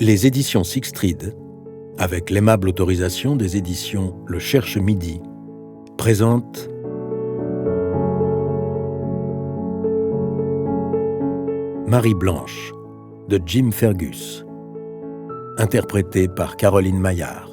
Les éditions Sixtrid, avec l'aimable autorisation des éditions Le Cherche Midi, présentent Marie Blanche de Jim Fergus, interprétée par Caroline Maillard.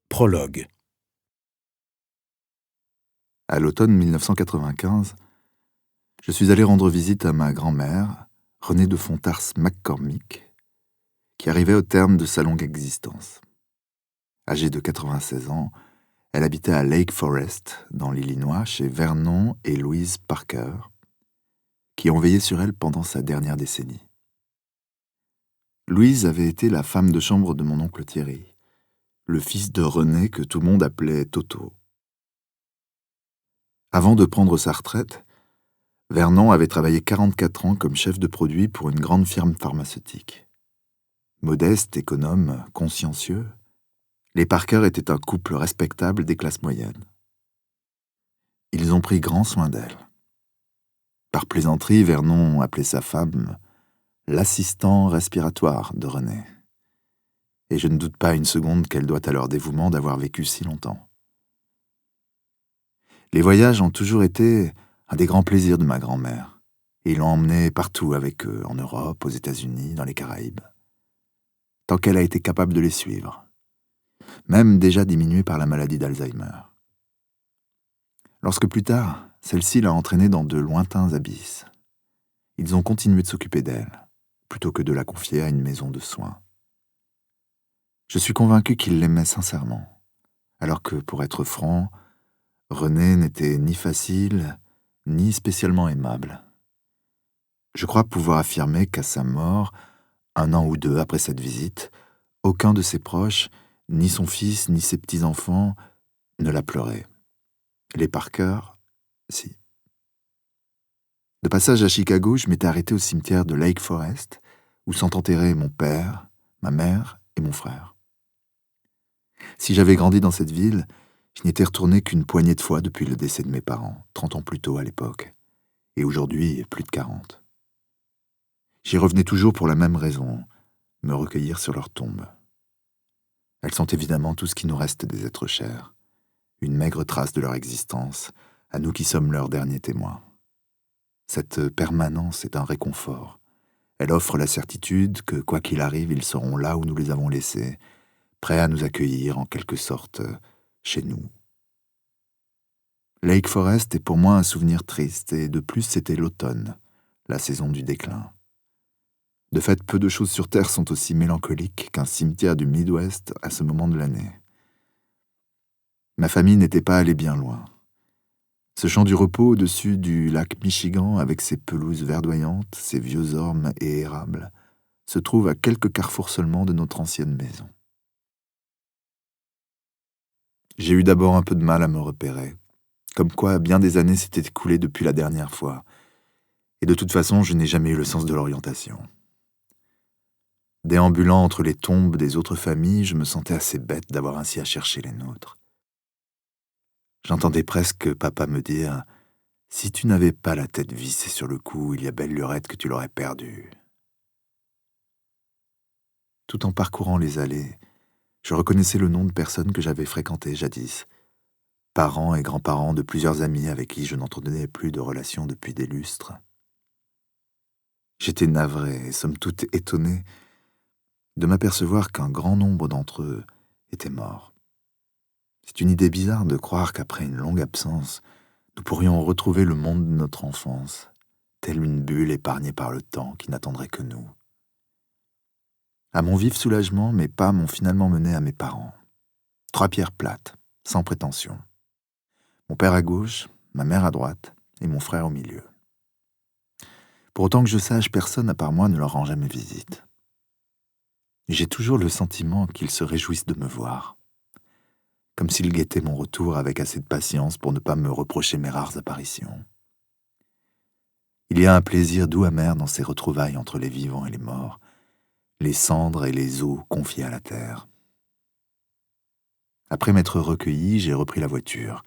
Prologue. À l'automne 1995, je suis allé rendre visite à ma grand-mère, Renée de Fontars McCormick, qui arrivait au terme de sa longue existence. Âgée de 96 ans, elle habitait à Lake Forest, dans l'Illinois, chez Vernon et Louise Parker, qui ont veillé sur elle pendant sa dernière décennie. Louise avait été la femme de chambre de mon oncle Thierry, le fils de René que tout le monde appelait Toto. Avant de prendre sa retraite, Vernon avait travaillé 44 ans comme chef de produit pour une grande firme pharmaceutique. Modeste, économe, consciencieux, les Parker étaient un couple respectable des classes moyennes. Ils ont pris grand soin d'elle. Par plaisanterie, Vernon appelait sa femme l'assistant respiratoire de René. Et je ne doute pas une seconde qu'elle doit à leur dévouement d'avoir vécu si longtemps. Les voyages ont toujours été un des grands plaisirs de ma grand-mère, et ils l'ont emmenée partout avec eux, en Europe, aux États-Unis, dans les Caraïbes, tant qu'elle a été capable de les suivre, même déjà diminuée par la maladie d'Alzheimer. Lorsque plus tard, celle-ci l'a entraînée dans de lointains abysses, ils ont continué de s'occuper d'elle, plutôt que de la confier à une maison de soins. Je suis convaincu qu'ils l'aimaient sincèrement, alors que, pour être franc, René n'était ni facile, ni spécialement aimable. Je crois pouvoir affirmer qu'à sa mort, 1 an ou 2 après cette visite, aucun de ses proches, ni son fils, ni ses petits-enfants, ne l'a pleuré. Les Parker, si. De passage à Chicago, je m'étais arrêté au cimetière de Lake Forest, où sont enterrés mon père, ma mère et mon frère. Si j'avais grandi dans cette ville, je n'y étais retourné qu'une poignée de fois depuis le décès de mes parents, 30 ans plus tôt à l'époque, et aujourd'hui plus de 40. J'y revenais toujours pour la même raison, me recueillir sur leur tombe. Elles sont évidemment tout ce qui nous reste des êtres chers, une maigre trace de leur existence, à nous qui sommes leurs derniers témoins. Cette permanence est un réconfort. Elle offre la certitude que, quoi qu'il arrive, ils seront là où nous les avons laissés, prêts à nous accueillir en quelque sorte chez nous. Lake Forest est pour moi un souvenir triste, et de plus c'était l'automne, la saison du déclin. De fait, peu de choses sur Terre sont aussi mélancoliques qu'un cimetière du Midwest à ce moment de l'année. Ma famille n'était pas allée bien loin. Ce champ du repos au-dessus du lac Michigan, avec ses pelouses verdoyantes, ses vieux ormes et érables, se trouve à quelques carrefours seulement de notre ancienne maison. J'ai eu d'abord un peu de mal à me repérer, comme quoi bien des années s'étaient écoulées depuis la dernière fois, et de toute façon je n'ai jamais eu le sens de l'orientation. Déambulant entre les tombes des autres familles, je me sentais assez bête d'avoir ainsi à chercher les nôtres. J'entendais presque papa me dire « Si tu n'avais pas la tête vissée sur le cou, il y a belle lurette que tu l'aurais perdue. » Tout en parcourant les allées, je reconnaissais le nom de personnes que j'avais fréquentées jadis, parents et grands-parents de plusieurs amis avec qui je n'entretenais plus de relations depuis des lustres. J'étais navré et somme toute étonné de m'apercevoir qu'un grand nombre d'entre eux étaient morts. C'est une idée bizarre de croire qu'après une longue absence, nous pourrions retrouver le monde de notre enfance, telle une bulle épargnée par le temps qui n'attendrait que nous. À mon vif soulagement, mes pas m'ont finalement mené à mes parents. 3 pierres plates, sans prétention. Mon père à gauche, ma mère à droite et mon frère au milieu. Pour autant que je sache, personne à part moi ne leur rend jamais visite. J'ai toujours le sentiment qu'ils se réjouissent de me voir, comme s'il guettait mon retour avec assez de patience pour ne pas me reprocher mes rares apparitions. Il y a un plaisir doux amer dans ces retrouvailles entre les vivants et les morts, les cendres et les os confiés à la terre. Après m'être recueilli, j'ai repris la voiture.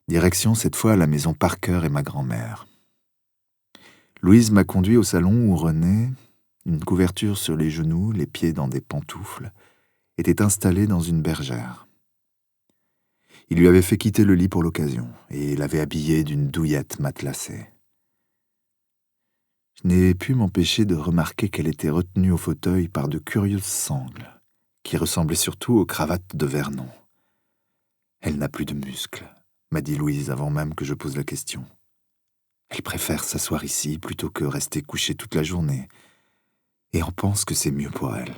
Direction cette fois la maison Parker et ma grand-mère. Louise m'a conduit au salon où René, une couverture sur les genoux, les pieds dans des pantoufles, était installé dans une bergère. Il lui avait fait quitter le lit pour l'occasion et l'avait habillée d'une douillette matelassée. Je n'ai pu m'empêcher de remarquer qu'elle était retenue au fauteuil par de curieuses sangles, qui ressemblaient surtout aux cravates de Vernon. « Elle n'a plus de muscles », m'a dit Louise avant même que je pose la question. « Elle préfère s'asseoir ici plutôt que rester couchée toute la journée, et on pense que c'est mieux pour elle.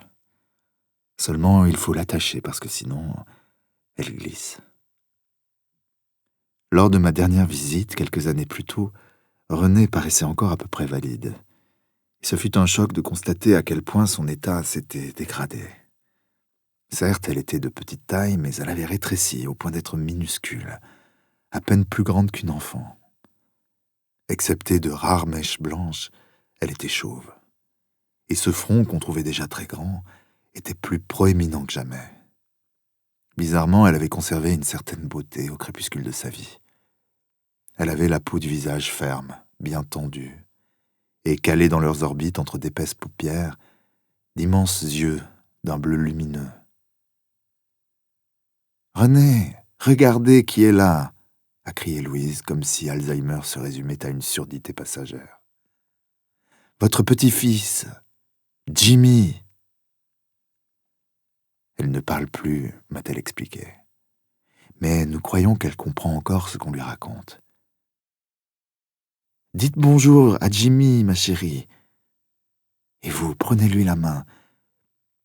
Seulement, il faut l'attacher parce que sinon, elle glisse. » Lors de ma dernière visite, quelques années plus tôt, Renée paraissait encore à peu près valide. Et ce fut un choc de constater à quel point son état s'était dégradé. Certes, elle était de petite taille, mais elle avait rétréci au point d'être minuscule, à peine plus grande qu'une enfant. Excepté de rares mèches blanches, elle était chauve. Et ce front, qu'on trouvait déjà très grand, était plus proéminent que jamais. Bizarrement, elle avait conservé une certaine beauté au crépuscule de sa vie. Elle avait la peau du visage ferme, bien tendue, et calée dans leurs orbites entre d'épaisses paupières, d'immenses yeux d'un bleu lumineux. « René, regardez qui est là !» a crié Louise, comme si Alzheimer se résumait à une surdité passagère. « Votre petit-fils, Jimmy !» Elle ne parle plus, m'a-t-elle expliqué. Mais nous croyons qu'elle comprend encore ce qu'on lui raconte. « Dites bonjour à Jimmy, ma chérie. Et vous, prenez-lui la main.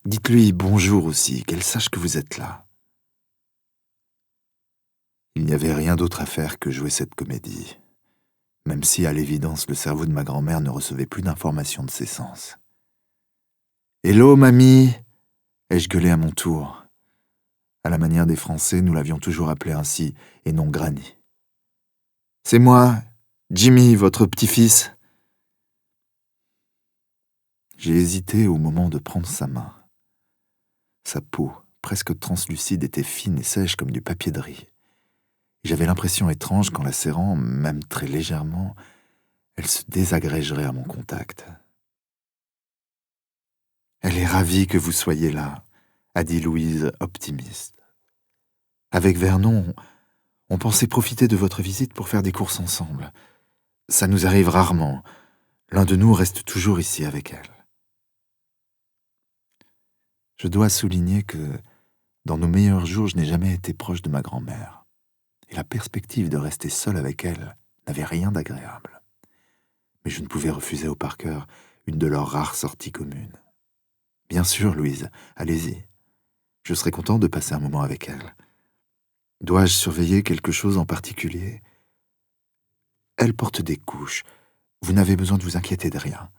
Dites-lui bonjour aussi, qu'elle sache que vous êtes là. » Il n'y avait rien d'autre à faire que jouer cette comédie, même si, à l'évidence, le cerveau de ma grand-mère ne recevait plus d'informations de ses sens. « Hello, mamie !» ai-je gueulé à mon tour. À la manière des Français, nous l'avions toujours appelé ainsi, et non Granny. « C'est moi, Jimmy, votre petit-fils. » J'ai hésité au moment de prendre sa main. Sa peau, presque translucide, était fine et sèche comme du papier de riz. J'avais l'impression étrange qu'en la serrant, même très légèrement, elle se désagrégerait à mon contact. « Elle est ravie que vous soyez là, » a dit Louise, optimiste. « Avec Vernon, on pensait profiter de votre visite pour faire des courses ensemble. Ça nous arrive rarement. L'un de nous reste toujours ici avec elle. » Je dois souligner que, dans nos meilleurs jours, je n'ai jamais été proche de ma grand-mère. Et la perspective de rester seul avec elle n'avait rien d'agréable. Mais je ne pouvais refuser au Parker une de leurs rares sorties communes. « Bien sûr, Louise, allez-y. Je serai content de passer un moment avec elle. Dois-je surveiller quelque chose en particulier ? Elle porte des couches. Vous n'avez besoin de vous inquiéter de rien.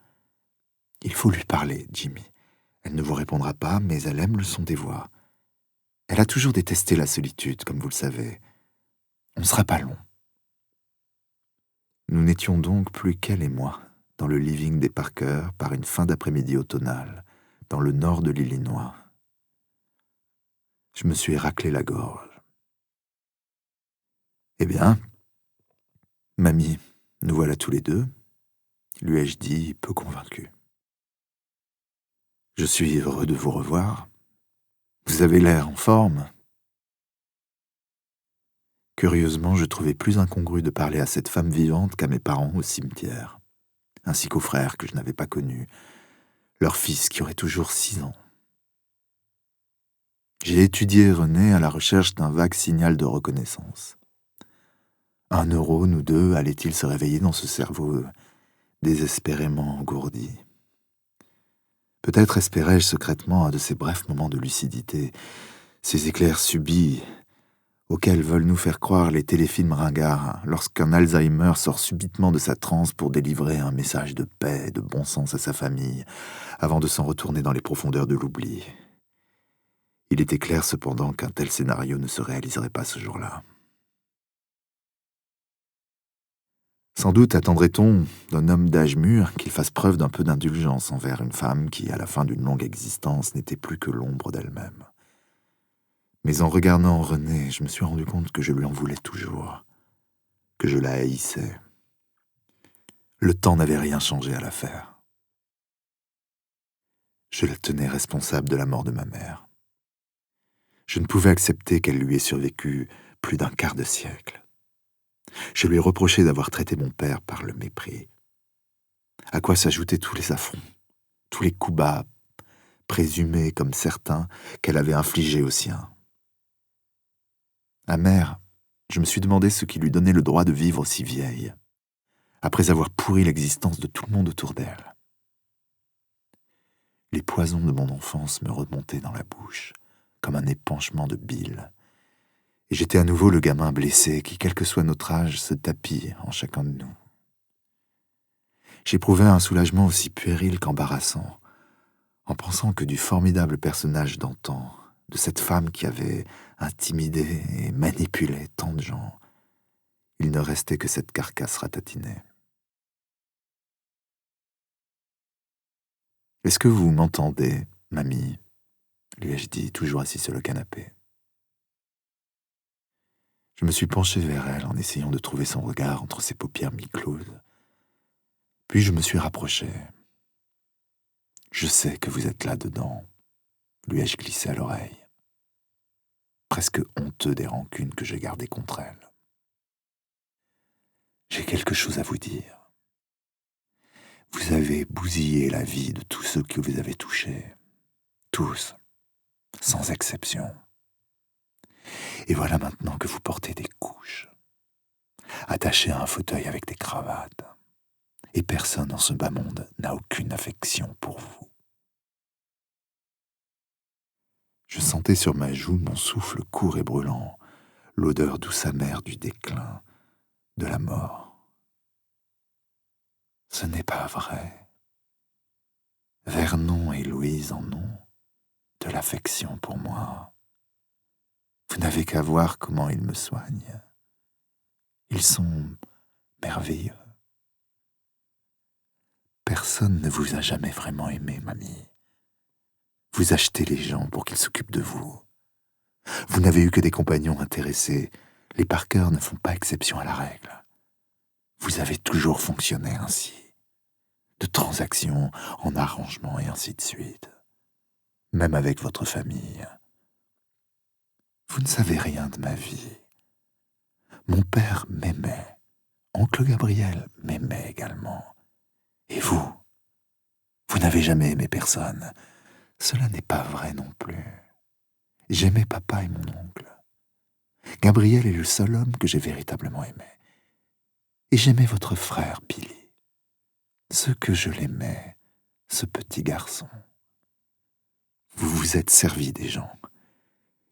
Il faut lui parler, Jimmy. Elle ne vous répondra pas, mais elle aime le son des voix. Elle a toujours détesté la solitude, comme vous le savez. On ne sera pas long. » Nous n'étions donc plus qu'elle et moi, dans le living des Parker, par une fin d'après-midi automnale, dans le nord de l'Illinois. Je me suis raclé la gorge. « Eh bien, mamie, nous voilà tous les deux, » lui ai-je dit, peu convaincu. « Je suis heureux de vous revoir. Vous avez l'air en forme. » Curieusement, je trouvais plus incongru de parler à cette femme vivante qu'à mes parents au cimetière, ainsi qu'aux frères que je n'avais pas connus, leur fils qui aurait toujours 6 ans. J'ai étudié René à la recherche d'un vague signal de reconnaissance. Un euro, nous deux, allait-il se réveiller dans ce cerveau désespérément engourdi? Peut-être espérais-je secrètement un de ces brefs moments de lucidité, ces éclairs subits auxquels veulent nous faire croire les téléfilms ringards lorsqu'un Alzheimer sort subitement de sa transe pour délivrer un message de paix et de bon sens à sa famille, avant de s'en retourner dans les profondeurs de l'oubli. Il était clair cependant qu'un tel scénario ne se réaliserait pas ce jour-là. Sans doute attendrait-on d'un homme d'âge mûr qu'il fasse preuve d'un peu d'indulgence envers une femme qui, à la fin d'une longue existence, n'était plus que l'ombre d'elle-même. Mais en regardant Renée, je me suis rendu compte que je lui en voulais toujours, que je la haïssais. Le temps n'avait rien changé à l'affaire. Je la tenais responsable de la mort de ma mère. Je ne pouvais accepter qu'elle lui ait survécu plus d'un quart de siècle. Je lui reprochais d'avoir traité mon père par le mépris. À quoi s'ajoutaient tous les affronts, tous les coups bas, présumés comme certains, qu'elle avait infligés aux siens. Amère, je me suis demandé ce qui lui donnait le droit de vivre aussi vieille, après avoir pourri l'existence de tout le monde autour d'elle. Les poisons de mon enfance me remontaient dans la bouche, comme un épanchement de bile, et j'étais à nouveau le gamin blessé qui, quel que soit notre âge, se tapit en chacun de nous. J'éprouvais un soulagement aussi puéril qu'embarrassant, en pensant que du formidable personnage d'antan, de cette femme qui avait intimidé et manipulé tant de gens, il ne restait que cette carcasse ratatinée. « Est-ce que vous m'entendez, mamie ?» lui ai-je dit, toujours assis sur le canapé. Je me suis penché vers elle en essayant de trouver son regard entre ses paupières mi-closes. Puis je me suis rapproché. « Je sais que vous êtes là-dedans », lui ai-je glissé à l'oreille, presque honteux des rancunes que j'ai gardées contre elle. « J'ai quelque chose à vous dire. Vous avez bousillé la vie de tous ceux que vous avez touchés. Tous, sans exception. Et voilà maintenant que vous portez des couches, attachés à un fauteuil avec des cravates. Et personne en ce bas monde n'a aucune affection pour vous. » Je sentais sur ma joue mon souffle court et brûlant, l'odeur douce amère du déclin, de la mort. Ce n'est pas vrai. Vernon et Louise en ont de l'affection pour moi. Vous n'avez qu'à voir comment ils me soignent. Ils sont merveilleux. Personne ne vous a jamais vraiment aimé, mamie. Vous achetez les gens pour qu'ils s'occupent de vous. Vous n'avez eu que des compagnons intéressés. Les Parker ne font pas exception à la règle. Vous avez toujours fonctionné ainsi. De transaction en arrangement et ainsi de suite. Même avec votre famille. Vous ne savez rien de ma vie. Mon père m'aimait. Oncle Gabriel m'aimait également. Et vous n'avez jamais aimé personne. Cela n'est pas vrai non plus. J'aimais papa et mon oncle. Gabriel est le seul homme que j'ai véritablement aimé. Et j'aimais votre frère, Billy. Ce que je l'aimais, ce petit garçon. Vous vous êtes servi des gens.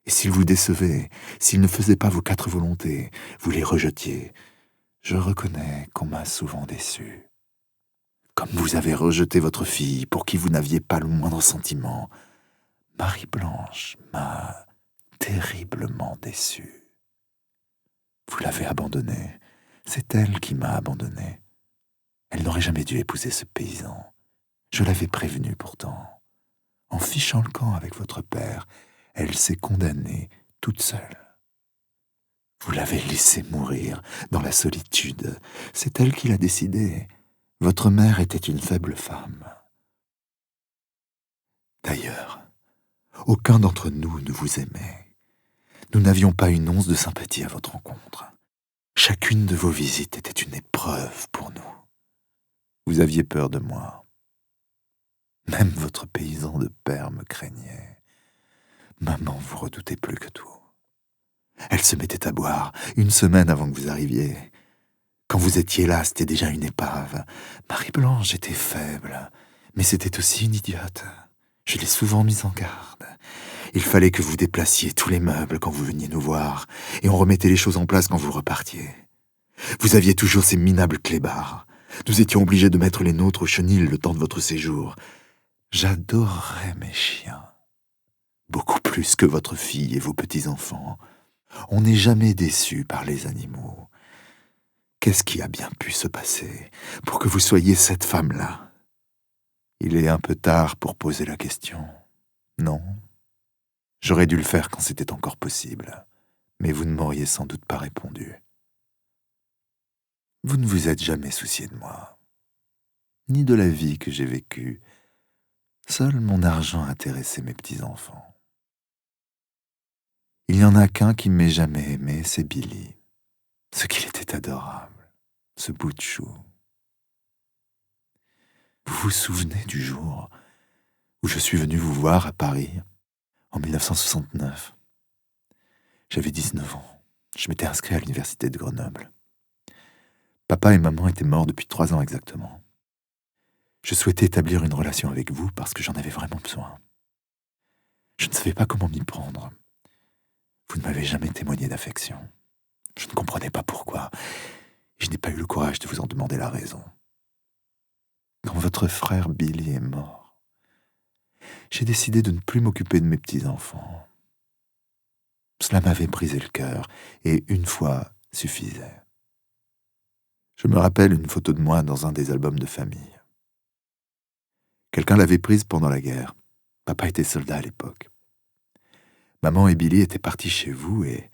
Et s'ils vous décevaient, s'ils ne faisaient pas vos 4 volontés, vous les rejetiez. Je reconnais qu'on m'a souvent déçu. Comme vous avez rejeté votre fille pour qui vous n'aviez pas le moindre sentiment, Marie-Blanche m'a terriblement déçu. Vous l'avez abandonnée. C'est elle qui m'a abandonné. Elle n'aurait jamais dû épouser ce paysan. Je l'avais prévenue pourtant. En fichant le camp avec votre père, elle s'est condamnée toute seule. Vous l'avez laissée mourir dans la solitude. C'est elle qui l'a décidé. Votre mère était une faible femme. D'ailleurs, aucun d'entre nous ne vous aimait. Nous n'avions pas une once de sympathie à votre rencontre. Chacune de vos visites était une épreuve pour nous. Vous aviez peur de moi. Même votre paysan de père me craignait. Maman vous redoutait plus que tout. Elle se mettait à boire 1 semaine avant que vous arriviez. Quand vous étiez là, c'était déjà une épave. Marie-Blanche était faible, mais c'était aussi une idiote. Je l'ai souvent mise en garde. Il fallait que vous déplaciez tous les meubles quand vous veniez nous voir, et on remettait les choses en place quand vous repartiez. Vous aviez toujours ces minables clébards. Nous étions obligés de mettre les nôtres au chenil le temps de votre séjour. J'adorerais mes chiens. beaucoup plus que votre fille et vos petits-enfants. On n'est jamais déçu par les animaux. Qu'est-ce qui a bien pu se passer pour que vous soyez cette femme-là? Il est un peu tard pour poser la question. Non? J'aurais dû le faire quand c'était encore possible, mais vous ne m'auriez sans doute pas répondu. Vous ne vous êtes jamais soucié de moi, ni de la vie que j'ai vécue. Seul mon argent intéressait mes petits-enfants. Il n'y en a qu'un qui ne m'ait jamais aimé, c'est Billy. Ce qu'il était adorable, ce bout de chou. Vous vous souvenez du jour où je suis venu vous voir à Paris, en 1969? J'avais 19 ans. Je m'étais inscrit à l'université de Grenoble. Papa et maman étaient morts depuis 3 ans exactement. Je souhaitais établir une relation avec vous parce que j'en avais vraiment besoin. Je ne savais pas comment m'y prendre. Vous ne m'avez jamais témoigné d'affection. Je ne comprenais pas pourquoi. Et je n'ai pas eu le courage de vous en demander la raison. Quand votre frère Billy est mort, j'ai décidé de ne plus m'occuper de mes petits-enfants. Cela m'avait brisé le cœur, et une fois suffisait. Je me rappelle une photo de moi dans un des albums de famille. Quelqu'un l'avait prise pendant la guerre. Papa était soldat à l'époque. Maman et Billy étaient partis chez vous et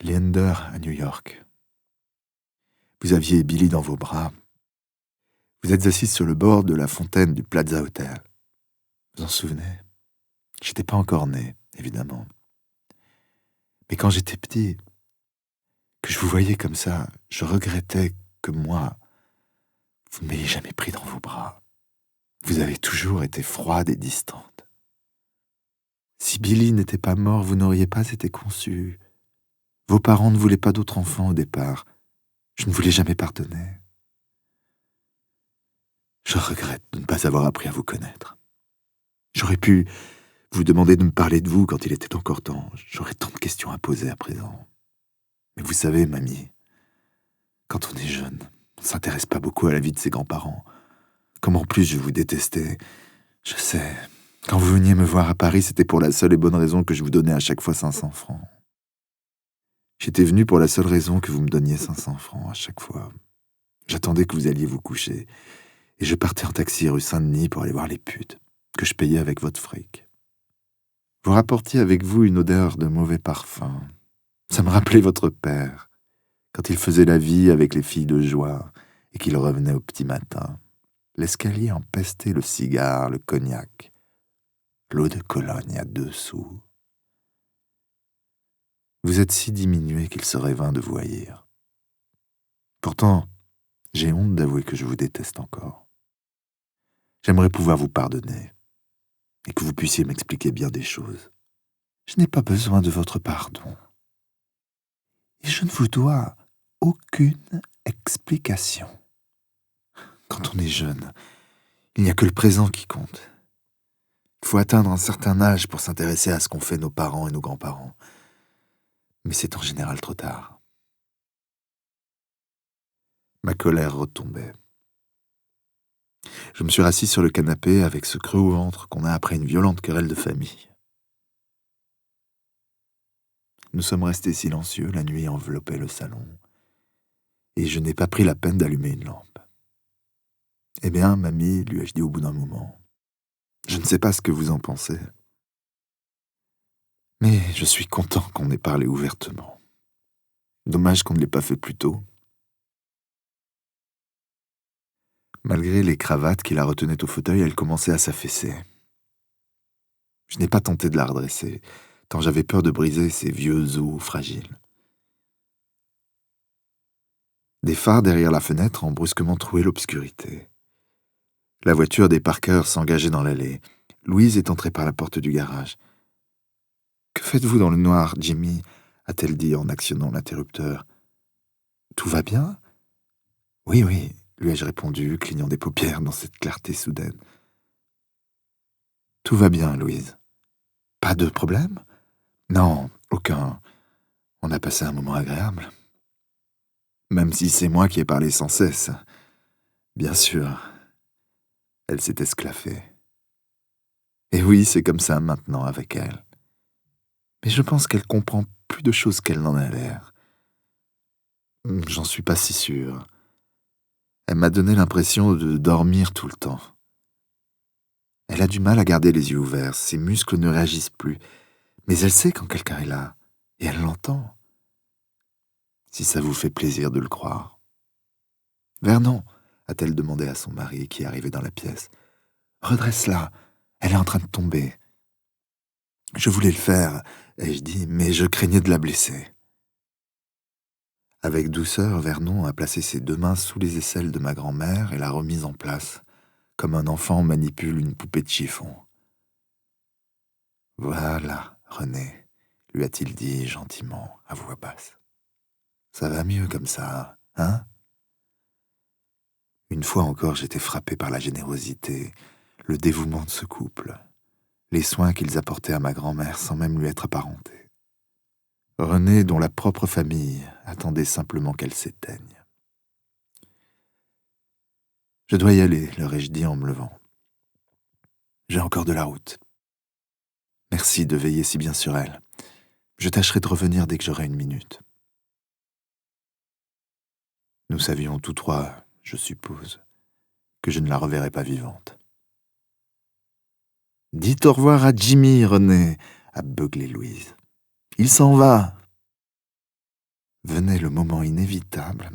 Leander à New York. Vous aviez Billy dans vos bras. Vous êtes assise sur le bord de la fontaine du Plaza Hotel. Vous en souvenez? J'étais pas encore né, évidemment. Mais quand j'étais petit, que je vous voyais comme ça, je regrettais que moi, vous ne m'ayez jamais pris dans vos bras. Vous avez toujours été froide et distante. Si Billy n'était pas mort, vous n'auriez pas été conçue. Vos parents ne voulaient pas d'autres enfants au départ. Je ne vous l'ai jamais pardonné. Je regrette de ne pas avoir appris à vous connaître. J'aurais pu vous demander de me parler de vous quand il était encore temps. J'aurais tant de questions à poser à présent. Mais vous savez, mamie, quand on est jeune, on ne s'intéresse pas beaucoup à la vie de ses grands-parents. Comme en plus je vous détestais, je sais. Quand vous veniez me voir à Paris, c'était pour la seule et bonne raison que je vous donnais à chaque fois 500 francs. J'étais venu pour la seule raison que vous me donniez 500 francs à chaque fois. J'attendais que vous alliez vous coucher, et je partais en taxi rue Saint-Denis pour aller voir les putes, que je payais avec votre fric. Vous rapportiez avec vous une odeur de mauvais parfum. Ça me rappelait votre père, quand il faisait la vie avec les filles de joie, et qu'il revenait au petit matin. L'escalier empestait le cigare, le cognac, l'eau de Cologne à 2 sous. Vous êtes si diminué qu'il serait vain de vous haïr. Pourtant, j'ai honte d'avouer que je vous déteste encore. J'aimerais pouvoir vous pardonner, et que vous puissiez m'expliquer bien des choses. Je n'ai pas besoin de votre pardon. Et je ne vous dois aucune explication. Quand on est jeune, il n'y a que le présent qui compte. Il faut atteindre un certain âge pour s'intéresser à ce qu'ont fait nos parents et nos grands-parents. Mais c'est en général trop tard. Ma colère retombait. Je me suis rassis sur le canapé avec ce creux au ventre qu'on a après une violente querelle de famille. Nous sommes restés silencieux, la nuit enveloppait le salon, et je n'ai pas pris la peine d'allumer une lampe. Eh bien, mamie, lui ai-je dit au bout d'un moment, je ne sais pas ce que vous en pensez, mais je suis content qu'on ait parlé ouvertement. Dommage qu'on ne l'ait pas fait plus tôt. Malgré les cravates qui la retenaient au fauteuil, elle commençait à s'affaisser. Je n'ai pas tenté de la redresser, tant j'avais peur de briser ses vieux os fragiles. Des phares derrière la fenêtre ont brusquement troué l'obscurité. La voiture des Parker s'engageait dans l'allée. Louise est entrée par la porte du garage. « Que faites-vous dans le noir, Jimmy ?» a-t-elle dit en actionnant l'interrupteur. « Tout va bien ?»« Oui, oui, » lui ai-je répondu, clignant des paupières dans cette clarté soudaine. « Tout va bien, Louise. Pas de problème ? » ?»« Non, aucun. On a passé un moment agréable. Même si c'est moi qui ai parlé sans cesse. Bien sûr. » Elle s'est esclaffée. Et oui, c'est comme ça maintenant avec elle. Mais je pense qu'elle comprend plus de choses qu'elle n'en a l'air. J'en suis pas si sûr. Elle m'a donné l'impression de dormir tout le temps. Elle a du mal à garder les yeux ouverts, ses muscles ne réagissent plus. Mais elle sait quand quelqu'un est là, et elle l'entend. Si ça vous fait plaisir de le croire. Vernon, a-t-elle demandé à son mari qui arrivait dans la pièce. Redresse-la, elle est en train de tomber. Je voulais le faire, ai-je dit, mais je craignais de la blesser. Avec douceur, Vernon a placé ses 2 mains sous les aisselles de ma grand-mère et l'a remise en place, comme un enfant manipule une poupée de chiffon. Voilà, René, lui a-t-il dit gentiment, à voix basse. Ça va mieux comme ça, hein? Une fois encore, j'étais frappé par la générosité, le dévouement de ce couple, les soins qu'ils apportaient à ma grand-mère sans même lui être apparentés. René, dont la propre famille attendait simplement qu'elle s'éteigne. Je dois y aller, leur ai-je dit en me levant. J'ai encore de la route. Merci de veiller si bien sur elle. Je tâcherai de revenir dès que j'aurai une minute. Nous savions tous trois, je suppose, que je ne la reverrai pas vivante. Dites au revoir à Jimmy, René, a beuglé Louise. Il s'en va. Venait le moment inévitable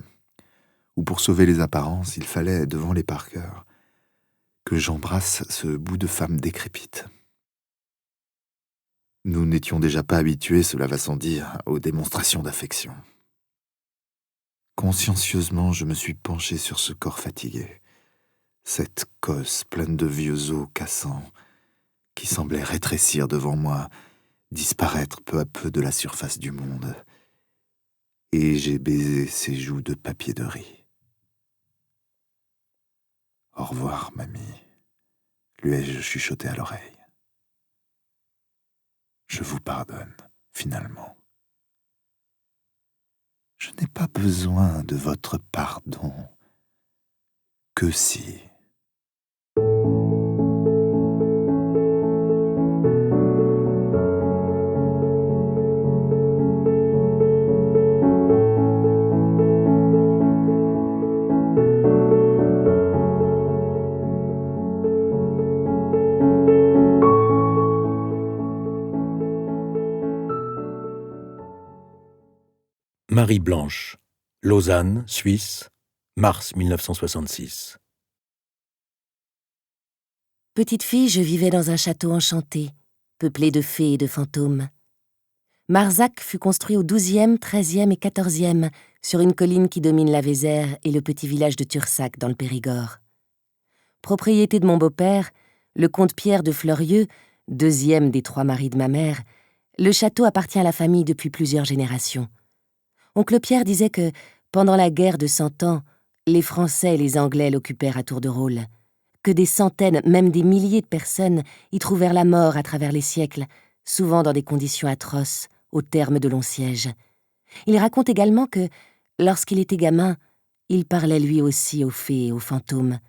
où, pour sauver les apparences, il fallait, devant les Parker, que j'embrasse ce bout de femme décrépite. Nous n'étions déjà pas habitués, cela va sans dire, aux démonstrations d'affection. Consciencieusement, je me suis penché sur ce corps fatigué, cette cosse pleine de vieux os cassants, qui semblait rétrécir devant moi, disparaître peu à peu de la surface du monde. Et j'ai baisé ses joues de papier de riz. Au revoir, mamie, lui ai-je chuchoté à l'oreille. Je vous pardonne, finalement. Je n'ai pas besoin de votre pardon, que si... Marie Blanche, Lausanne, Suisse, mars 1966. Petite fille, je vivais dans un château enchanté, peuplé de fées et de fantômes. Marzac fut construit au XIIe, XIIIe et XIVe, sur une colline qui domine la Vézère et le petit village de Tursac dans le Périgord. Propriété de mon beau-père, le comte Pierre de Fleurieux, deuxième des 3 maris de ma mère, le château appartient à la famille depuis plusieurs générations. Oncle Pierre disait que, pendant la guerre de 100 ans, les Français et les Anglais l'occupèrent à tour de rôle, que des centaines, même des milliers de personnes y trouvèrent la mort à travers les siècles, souvent dans des conditions atroces, au terme de longs sièges. Il raconte également que, lorsqu'il était gamin, il parlait lui aussi aux fées et aux fantômes,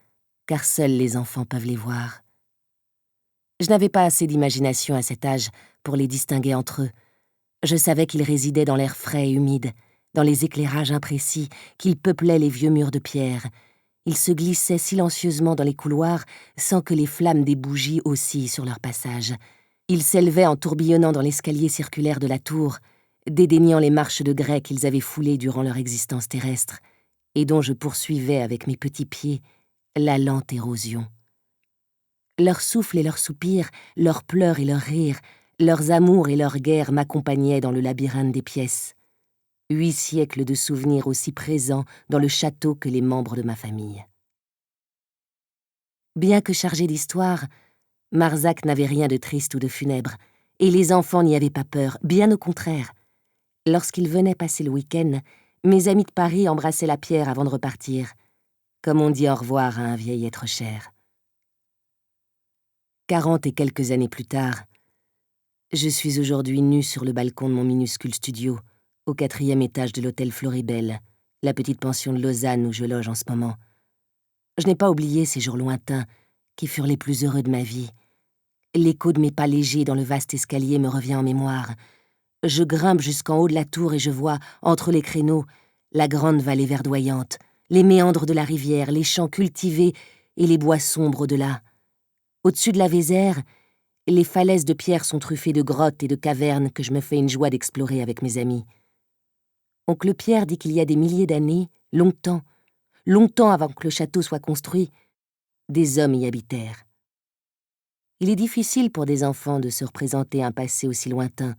car seuls les enfants peuvent les voir. Je n'avais pas assez d'imagination à cet âge pour les distinguer entre eux. Je savais qu'ils résidaient dans l'air frais et humide, dans les éclairages imprécis, qu'ils peuplaient les vieux murs de pierre. Ils se glissaient silencieusement dans les couloirs sans que les flammes des bougies oscillent sur leur passage. Ils s'élevaient en tourbillonnant dans l'escalier circulaire de la tour, dédaignant les marches de grès qu'ils avaient foulées durant leur existence terrestre, et dont je poursuivais avec mes petits pieds la lente érosion. Leurs souffles et leurs soupirs, leurs pleurs et leurs rires, leurs amours et leurs guerres m'accompagnaient dans le labyrinthe des pièces. 8 siècles de souvenirs aussi présents dans le château que les membres de ma famille. Bien que chargé d'histoire, Marzac n'avait rien de triste ou de funèbre, et les enfants n'y avaient pas peur, bien au contraire. Lorsqu'ils venaient passer le week-end, mes amis de Paris embrassaient la pierre avant de repartir, comme on dit au revoir à un vieil être cher. 40 et quelques années plus tard, je suis aujourd'hui nue sur le balcon de mon minuscule studio, au 4e étage de l'hôtel Floribel, la petite pension de Lausanne où je loge en ce moment. Je n'ai pas oublié ces jours lointains qui furent les plus heureux de ma vie. L'écho de mes pas légers dans le vaste escalier me revient en mémoire. Je grimpe jusqu'en haut de la tour et je vois, entre les créneaux, la grande vallée verdoyante, les méandres de la rivière, les champs cultivés et les bois sombres au-delà. Au-dessus de la Vézère, les falaises de pierre sont truffées de grottes et de cavernes que je me fais une joie d'explorer avec mes amis. Oncle Pierre dit qu'il y a des milliers d'années, longtemps avant que le château soit construit, des hommes y habitèrent. Il est difficile pour des enfants de se représenter un passé aussi lointain,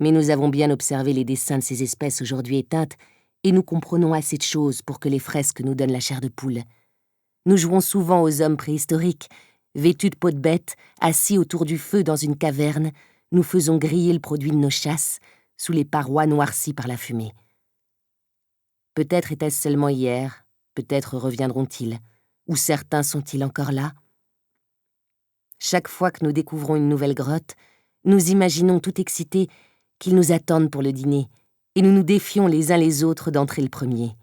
mais nous avons bien observé les dessins de ces espèces aujourd'hui éteintes et nous comprenons assez de choses pour que les fresques nous donnent la chair de poule. Nous jouons souvent aux hommes préhistoriques, vêtus de peau de bête, assis autour du feu dans une caverne, nous faisons griller le produit de nos chasses, sous les parois noircies par la fumée. Peut-être était-ce seulement hier, peut-être reviendront-ils, ou certains sont-ils encore là? Chaque fois que nous découvrons une nouvelle grotte, nous imaginons tout excités qu'ils nous attendent pour le dîner, et nous nous défions les uns les autres d'entrer le premier.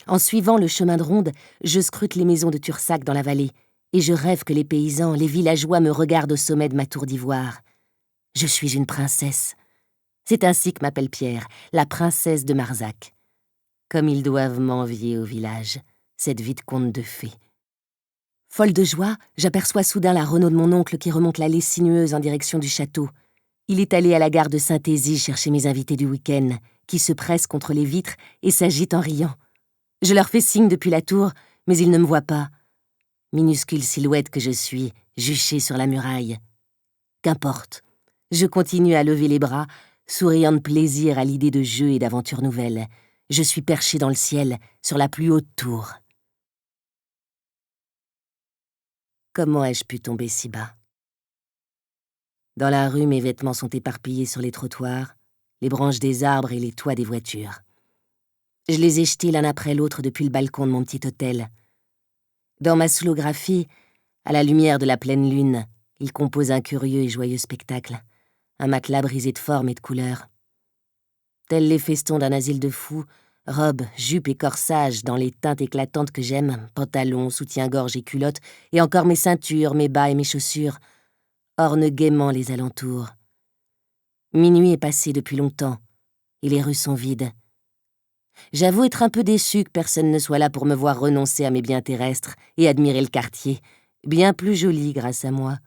En suivant le chemin de ronde, je scrute les maisons de Tursac dans la vallée, et je rêve que les paysans, les villageois me regardent au sommet de ma tour d'ivoire. Je suis une princesse. C'est ainsi que m'appelle Pierre, la princesse de Marzac. Comme ils doivent m'envier au village, cette vie de conte de fées. Folle de joie, j'aperçois soudain la Renault de mon oncle qui remonte l'allée sinueuse en direction du château. Il est allé à la gare de Saint-Ézy chercher mes invités du week-end, qui se pressent contre les vitres et s'agitent en riant. Je leur fais signe depuis la tour, mais ils ne me voient pas. Minuscule silhouette que je suis, juchée sur la muraille. Qu'importe, je continue à lever les bras, souriant de plaisir à l'idée de jeux et d'aventures nouvelles. Je suis perché dans le ciel, sur la plus haute tour. Comment ai-je pu tomber si bas? Dans la rue, mes vêtements sont éparpillés sur les trottoirs, les branches des arbres et les toits des voitures. Je les ai jetés l'un après l'autre depuis le balcon de mon petit hôtel. Dans ma soulographie, à la lumière de la pleine lune, il compose un curieux et joyeux spectacle, un matelas brisé de forme et de couleurs. Tels les festons d'un asile de fous, robes, jupes et corsages dans les teintes éclatantes que j'aime, pantalons, soutien-gorge et culottes, et encore mes ceintures, mes bas et mes chaussures, ornent gaiement les alentours. Minuit est passé depuis longtemps, et les rues sont vides. J'avoue être un peu déçu que personne ne soit là pour me voir renoncer à mes biens terrestres et admirer le quartier, bien plus joli grâce à moi.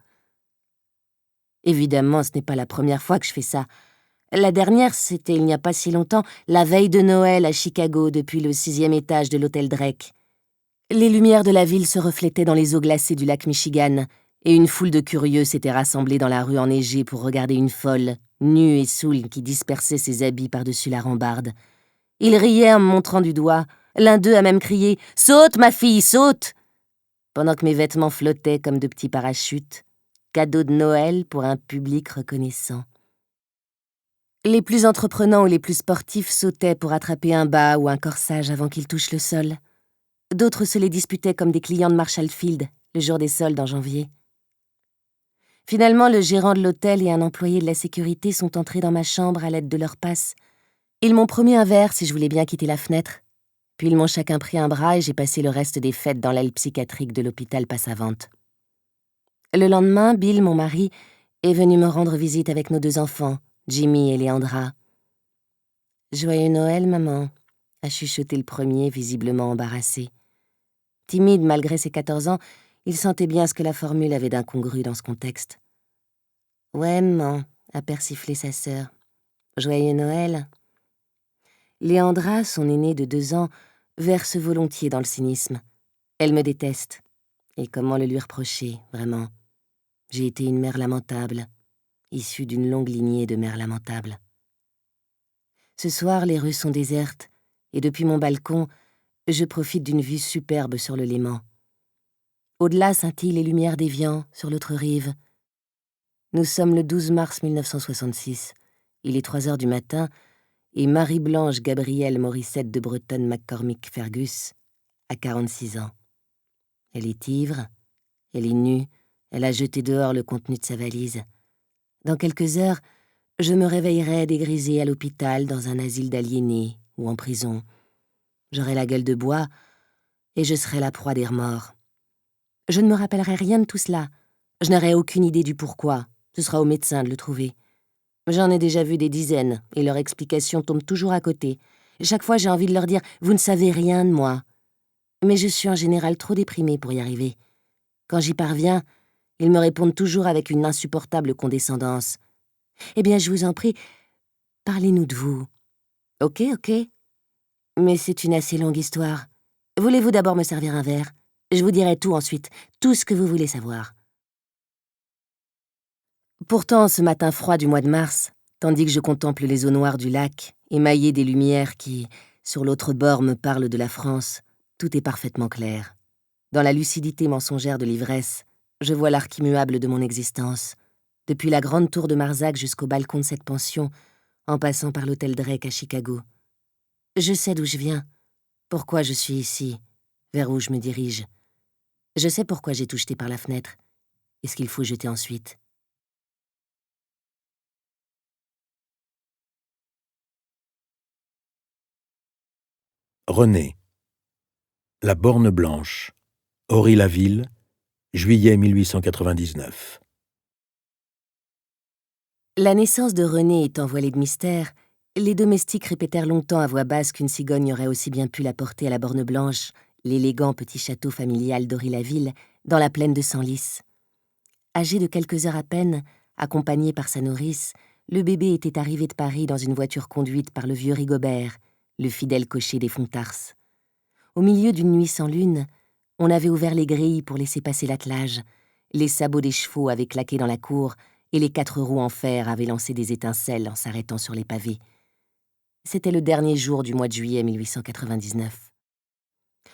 Évidemment, ce n'est pas la première fois que je fais ça. La dernière, c'était il n'y a pas si longtemps, la veille de Noël à Chicago, depuis le 6e étage de l'hôtel Drake. Les lumières de la ville se reflétaient dans les eaux glacées du lac Michigan, et une foule de curieux s'était rassemblée dans la rue enneigée pour regarder une folle, nue et saoule, qui dispersait ses habits par-dessus la rambarde. Ils riaient en me montrant du doigt. L'un d'eux a même crié « Saute, ma fille, saute !» pendant que mes vêtements flottaient comme de petits parachutes, cadeaux de Noël pour un public reconnaissant. Les plus entreprenants ou les plus sportifs sautaient pour attraper un bas ou un corsage avant qu'ils touchent le sol. D'autres se les disputaient comme des clients de Marshall Field, le jour des soldes en janvier. Finalement, le gérant de l'hôtel et un employé de la sécurité sont entrés dans ma chambre à l'aide de leurs passes. Ils m'ont promis un verre si je voulais bien quitter la fenêtre. Puis ils m'ont chacun pris un bras et j'ai passé le reste des fêtes dans l'aile psychiatrique de l'hôpital Passavante. Le lendemain, Bill, mon mari, est venu me rendre visite avec nos 2 enfants, Jimmy et Leandra. « Joyeux Noël, maman », a chuchoté le premier, visiblement embarrassé. Timide malgré ses 14 ans, il sentait bien ce que la formule avait d'incongru dans ce contexte. « Ouais, maman », a persiflé sa sœur. « Joyeux Noël ». Leandra, son aînée de 2 ans, verse volontiers dans le cynisme. Elle me déteste. Et comment le lui reprocher, vraiment? J'ai été une mère lamentable, issue d'une longue lignée de mères lamentables. Ce soir, les rues sont désertes, et depuis mon balcon, je profite d'une vue superbe sur le Léman. Au-delà scintillent les lumières d'Évian, sur l'autre rive. Nous sommes le 12 mars 1966. Il est 3 heures du matin, et Marie-Blanche Gabrielle Morissette de Bretonne-McCormick Fergus a 46 ans. Elle est ivre, elle est nue, elle a jeté dehors le contenu de sa valise. Dans quelques heures, je me réveillerai dégrisée à l'hôpital, dans un asile d'aliénés ou en prison. J'aurai la gueule de bois et je serai la proie des remords. Je ne me rappellerai rien de tout cela. Je n'aurai aucune idée du pourquoi. Ce sera au médecin de le trouver. J'en ai déjà vu des dizaines, et leur explication tombe toujours à côté. Chaque fois, j'ai envie de leur dire « Vous ne savez rien de moi ». Mais je suis en général trop déprimée pour y arriver. Quand j'y parviens, ils me répondent toujours avec une insupportable condescendance. « Eh bien, je vous en prie, parlez-nous de vous. »« Ok, ok. Mais c'est une assez longue histoire. Voulez-vous d'abord me servir un verre? Je vous dirai tout ensuite, tout ce que vous voulez savoir. » Pourtant, ce matin froid du mois de mars, tandis que je contemple les eaux noires du lac, émaillées des lumières qui, sur l'autre bord, me parlent de la France, tout est parfaitement clair. Dans la lucidité mensongère de l'ivresse, je vois l'arc immuable de mon existence, depuis la grande tour de Marzac jusqu'au balcon de cette pension, en passant par l'hôtel Drake à Chicago. Je sais d'où je viens, pourquoi je suis ici, vers où je me dirige. Je sais pourquoi j'ai tout jeté par la fenêtre, et ce qu'il faut jeter ensuite. René. La Borne Blanche. Ory-la-Ville, juillet 1899. La naissance de René étant voilée de mystère, les domestiques répétèrent longtemps à voix basse qu'une cigogne aurait aussi bien pu la porter à la Borne Blanche, l'élégant petit château familial d'Ory-la-Ville, dans la plaine de Senlis. Âgé de quelques heures à peine, accompagné par sa nourrice, le bébé était arrivé de Paris dans une voiture conduite par le vieux Rigobert, le fidèle cocher des Fontars. Au milieu d'une nuit sans lune, on avait ouvert les grilles pour laisser passer l'attelage, les sabots des chevaux avaient claqué dans la cour, et les 4 roues en fer avaient lancé des étincelles en s'arrêtant sur les pavés. C'était le dernier jour du mois de juillet 1899.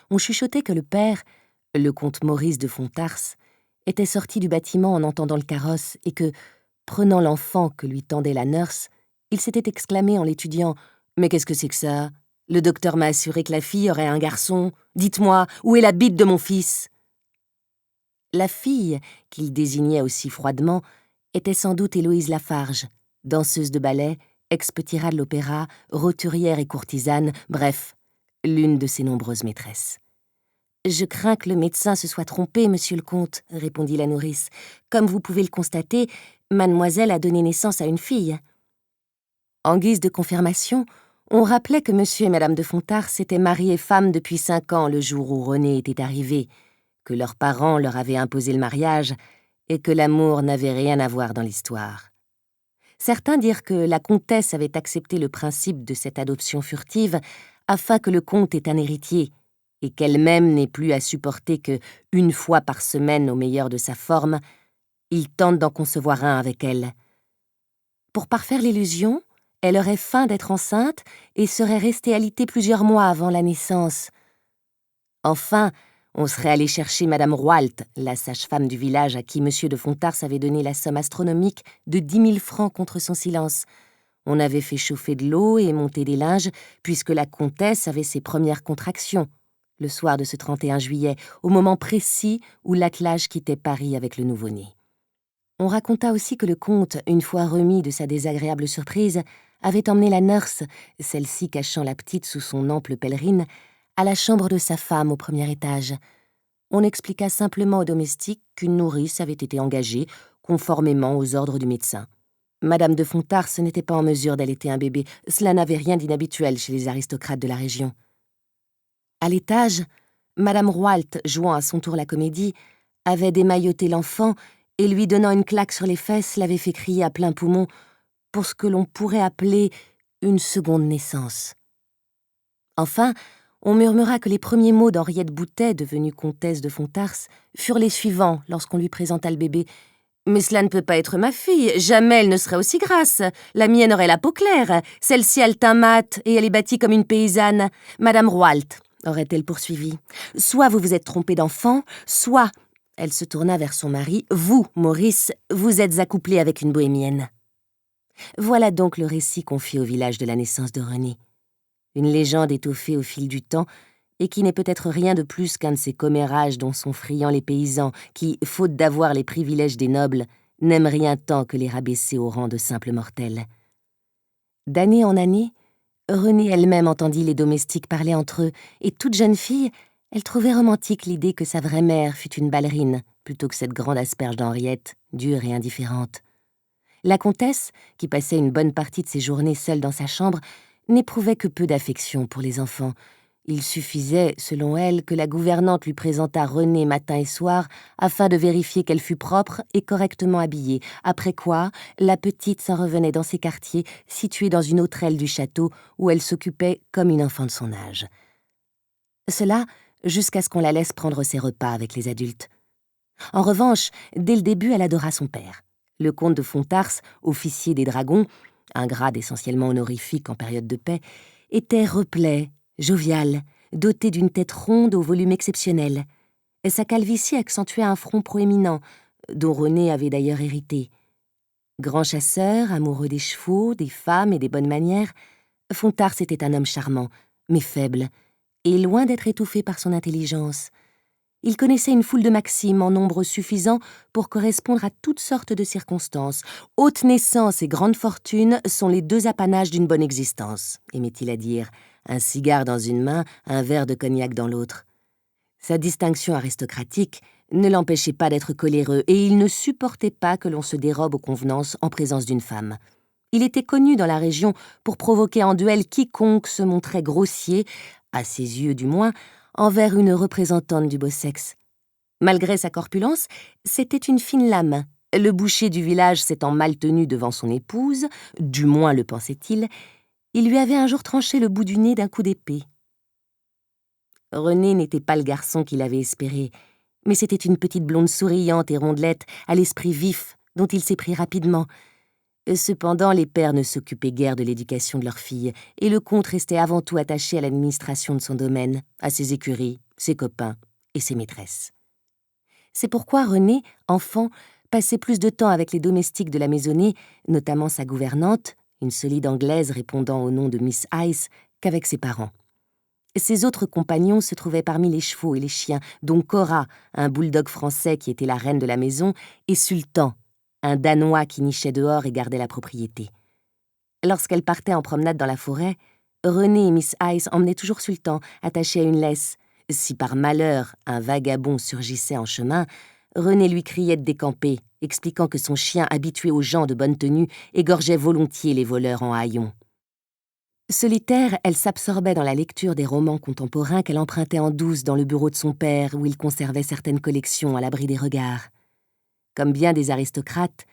On chuchotait que le père, le comte Maurice de Fontars, était sorti du bâtiment en entendant le carrosse et que, prenant l'enfant que lui tendait la nurse, il s'était exclamé en l'étudiant « Mais qu'est-ce que c'est que ça? Le docteur m'a assuré que la fille aurait un garçon. Dites-moi, où est la bite de mon fils ?» La fille, qu'il désignait aussi froidement, était sans doute Héloïse Lafarge, danseuse de ballet, ex-petit-rat de l'opéra, roturière et courtisane, bref, l'une de ses nombreuses maîtresses. « Je crains que le médecin se soit trompé, monsieur le comte, » répondit la nourrice. « Comme vous pouvez le constater, mademoiselle a donné naissance à une fille. » En guise de confirmation, on rappelait que monsieur et madame de Fontars s'étaient mariés femmes depuis 5 ans le jour où René était arrivé, que leurs parents leur avaient imposé le mariage et que l'amour n'avait rien à voir dans l'histoire. Certains dirent que la comtesse avait accepté le principe de cette adoption furtive afin que le comte ait un héritier et qu'elle-même n'ait plus à supporter que, 1 fois par semaine au meilleur de sa forme, il tente d'en concevoir un avec elle. Pour parfaire l'illusion, elle aurait feint d'être enceinte et serait restée alitée plusieurs mois avant la naissance. Enfin, on serait allé chercher madame Roualt, la sage-femme du village à qui monsieur de Fontars avait donné la somme astronomique de 10 000 francs contre son silence. On avait fait chauffer de l'eau et monter des linges, puisque la comtesse avait ses premières contractions, le soir de ce 31 juillet, au moment précis où l'attelage quittait Paris avec le nouveau-né. On raconta aussi que le comte, une fois remis de sa désagréable surprise, avait emmené la nurse, celle-ci cachant la petite sous son ample pèlerine, à la chambre de sa femme au 1er étage. On expliqua simplement aux domestiques qu'une nourrice avait été engagée, conformément aux ordres du médecin. Madame de Fontars n'était pas en mesure d'allaiter un bébé, cela n'avait rien d'inhabituel chez les aristocrates de la région. À l'étage, madame Roualt, jouant à son tour la comédie, avait démailloté l'enfant et lui donnant une claque sur les fesses, l'avait fait crier à plein poumon pour ce que l'on pourrait appeler une seconde naissance. Enfin, on murmura que les premiers mots d'Henriette Boutet, devenue comtesse de Fontars, furent les suivants lorsqu'on lui présenta le bébé. « Mais cela ne peut pas être ma fille, jamais elle ne serait aussi grasse. La mienne aurait la peau claire, celle-ci a le teint mat et elle est bâtie comme une paysanne. Madame Roualt, aurait-elle poursuivi, soit vous vous êtes trompé d'enfant, soit... » Elle se tourna vers son mari. « Vous, Maurice, vous êtes accouplé avec une bohémienne. » Voilà donc le récit confié au village de la naissance de René. Une légende étoffée au fil du temps et qui n'est peut-être rien de plus qu'un de ces commérages dont sont friands les paysans qui, faute d'avoir les privilèges des nobles, n'aiment rien tant que les rabaisser au rang de simples mortels. D'année en année, Renée elle-même entendit les domestiques parler entre eux, et toute jeune fille, elle trouvait romantique l'idée que sa vraie mère fût une ballerine, plutôt que cette grande asperge d'Henriette, dure et indifférente. La comtesse, qui passait une bonne partie de ses journées seule dans sa chambre, n'éprouvait que peu d'affection pour les enfants. Il suffisait, selon elle, que la gouvernante lui présentât Renée matin et soir afin de vérifier qu'elle fût propre et correctement habillée, après quoi la petite s'en revenait dans ses quartiers, situés dans une autre aile du château, où elle s'occupait comme une enfant de son âge. Cela jusqu'à ce qu'on la laisse prendre ses repas avec les adultes. En revanche, dès le début, elle adora son père. Le comte de Fontars, officier des dragons, un grade essentiellement honorifique en période de paix, était replet, jovial, doté d'une tête ronde au volume exceptionnel. Sa calvitie accentuait un front proéminent, dont René avait d'ailleurs hérité. Grand chasseur, amoureux des chevaux, des femmes et des bonnes manières, Fontars était un homme charmant, mais faible, et loin d'être étouffé par son intelligence. Il connaissait une foule de maximes en nombre suffisant pour correspondre à toutes sortes de circonstances. Haute naissance et grande fortune sont les deux apanages d'une bonne existence, aimait-il à dire, un cigare dans une main, un verre de cognac dans l'autre. Sa distinction aristocratique ne l'empêchait pas d'être coléreux, et il ne supportait pas que l'on se dérobe aux convenances en présence d'une femme. Il était connu dans la région pour provoquer en duel quiconque se montrait grossier, à ses yeux du moins, envers une représentante du beau sexe. Malgré sa corpulence, c'était une fine lame. Le boucher du village s'étant mal tenu devant son épouse, du moins le pensait-il, il lui avait un jour tranché le bout du nez d'un coup d'épée. René n'était pas le garçon qu'il avait espéré, mais c'était une petite blonde souriante et rondelette, à l'esprit vif, dont il s'éprit rapidement. Cependant, les pères ne s'occupaient guère de l'éducation de leurs filles, et le comte restait avant tout attaché à l'administration de son domaine, à ses écuries, ses copains et ses maîtresses. C'est pourquoi René, enfant, passait plus de temps avec les domestiques de la maisonnée, notamment sa gouvernante, une solide Anglaise répondant au nom de Miss Ice, qu'avec ses parents. Ses autres compagnons se trouvaient parmi les chevaux et les chiens, dont Cora, un bulldog français qui était la reine de la maison, et Sultan, un Danois qui nichait dehors et gardait la propriété. Lorsqu'elle partait en promenade dans la forêt, René et Miss Ice emmenaient toujours Sultan, attaché à une laisse. Si par malheur un vagabond surgissait en chemin, René lui criait de décamper, expliquant que son chien habitué aux gens de bonne tenue égorgeait volontiers les voleurs en haillons. Solitaire, elle s'absorbait dans la lecture des romans contemporains qu'elle empruntait en douce dans le bureau de son père, où il conservait certaines collections à l'abri des regards. Comme bien des aristocrates,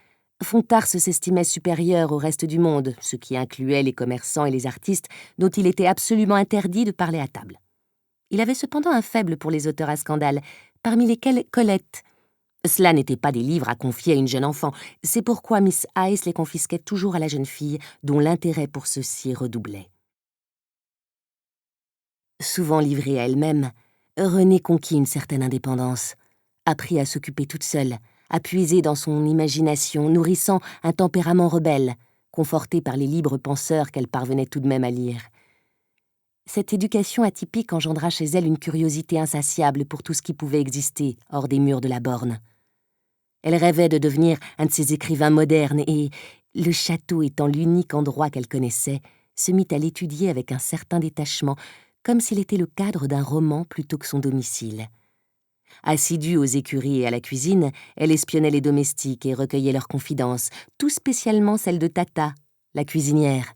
Fontars s'estimait supérieur au reste du monde, ce qui incluait les commerçants et les artistes dont il était absolument interdit de parler à table. Il avait cependant un faible pour les auteurs à scandale, parmi lesquels Colette. Cela n'étaient pas des livres à confier à une jeune enfant, c'est pourquoi Miss Ice les confisquait toujours à la jeune fille, dont l'intérêt pour ceux-ci redoublait. Souvent livrée à elle-même, Renée conquit une certaine indépendance, apprit à s'occuper toute seule, à puiser dans son imagination, nourrissant un tempérament rebelle, conforté par les libres penseurs qu'elle parvenait tout de même à lire. Cette éducation atypique engendra chez elle une curiosité insatiable pour tout ce qui pouvait exister hors des murs de la borne. Elle rêvait de devenir un de ces écrivains modernes et, le château étant l'unique endroit qu'elle connaissait, se mit à l'étudier avec un certain détachement, comme s'il était le cadre d'un roman plutôt que son domicile. Assidue aux écuries et à la cuisine, elle espionnait les domestiques et recueillait leurs confidences, tout spécialement celles de Tata, la cuisinière.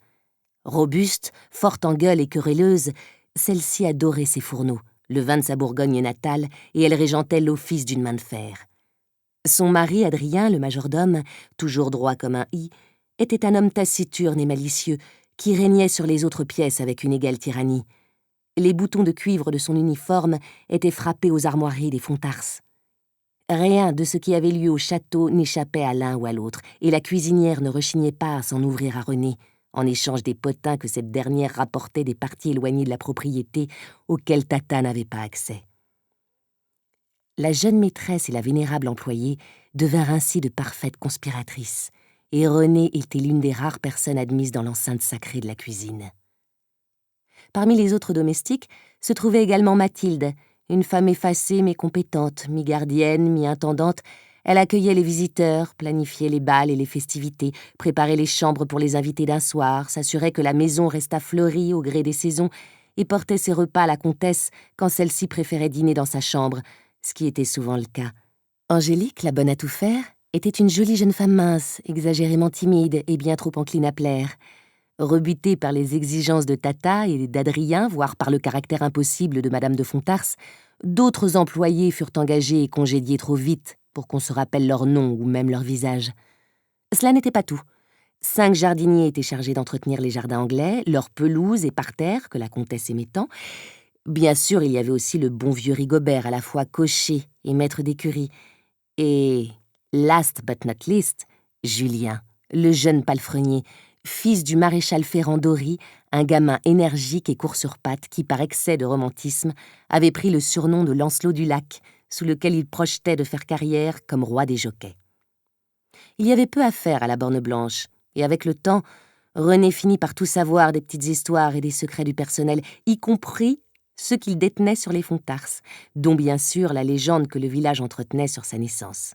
Robuste, forte en gueule et querelleuse, celle-ci adorait ses fourneaux, le vin de sa Bourgogne natale, et elle régentait l'office d'une main de fer. Son mari, Adrien, le majordome, toujours droit comme un i, était un homme taciturne et malicieux, qui régnait sur les autres pièces avec une égale tyrannie. Les boutons de cuivre de son uniforme étaient frappés aux armoiries des Fontars. Rien de ce qui avait lieu au château n'échappait à l'un ou à l'autre, et la cuisinière ne rechignait pas à s'en ouvrir à Renée, en échange des potins que cette dernière rapportait des parties éloignées de la propriété auxquelles Tata n'avait pas accès. La jeune maîtresse et la vénérable employée devinrent ainsi de parfaites conspiratrices, et Renée était l'une des rares personnes admises dans l'enceinte sacrée de la cuisine. Parmi les autres domestiques se trouvait également Mathilde, une femme effacée mais compétente, mi-gardienne, mi-intendante. Elle accueillait les visiteurs, planifiait les bals et les festivités, préparait les chambres pour les invités d'un soir, s'assurait que la maison restât fleurie au gré des saisons et portait ses repas à la comtesse quand celle-ci préférait dîner dans sa chambre, ce qui était souvent le cas. Angélique, la bonne à tout faire, était une jolie jeune femme mince, exagérément timide et bien trop encline à plaire. Rebutée par les exigences de Tata et d'Adrien, voire par le caractère impossible de Madame de Fontars, d'autres employés furent engagés et congédiés trop vite pour qu'on se rappelle leur nom ou même leur visage. Cela n'était pas tout. 5 jardiniers étaient chargés d'entretenir les jardins anglais, leurs pelouses et parterres que la comtesse aimait tant. Bien sûr, il y avait aussi le bon vieux Rigobert, à la fois cocher et maître d'écurie. Et, last but not least, Julien, le jeune palefrenier, fils du maréchal Ferrand d'Ory, un gamin énergique et court sur pattes qui, par excès de romantisme, avait pris le surnom de Lancelot du Lac, sous lequel il projetait de faire carrière comme roi des jockeys. Il y avait peu à faire à la Borne Blanche, et avec le temps, René finit par tout savoir des petites histoires et des secrets du personnel, y compris ceux qu'il détenait sur les Fontars, dont bien sûr la légende que le village entretenait sur sa naissance.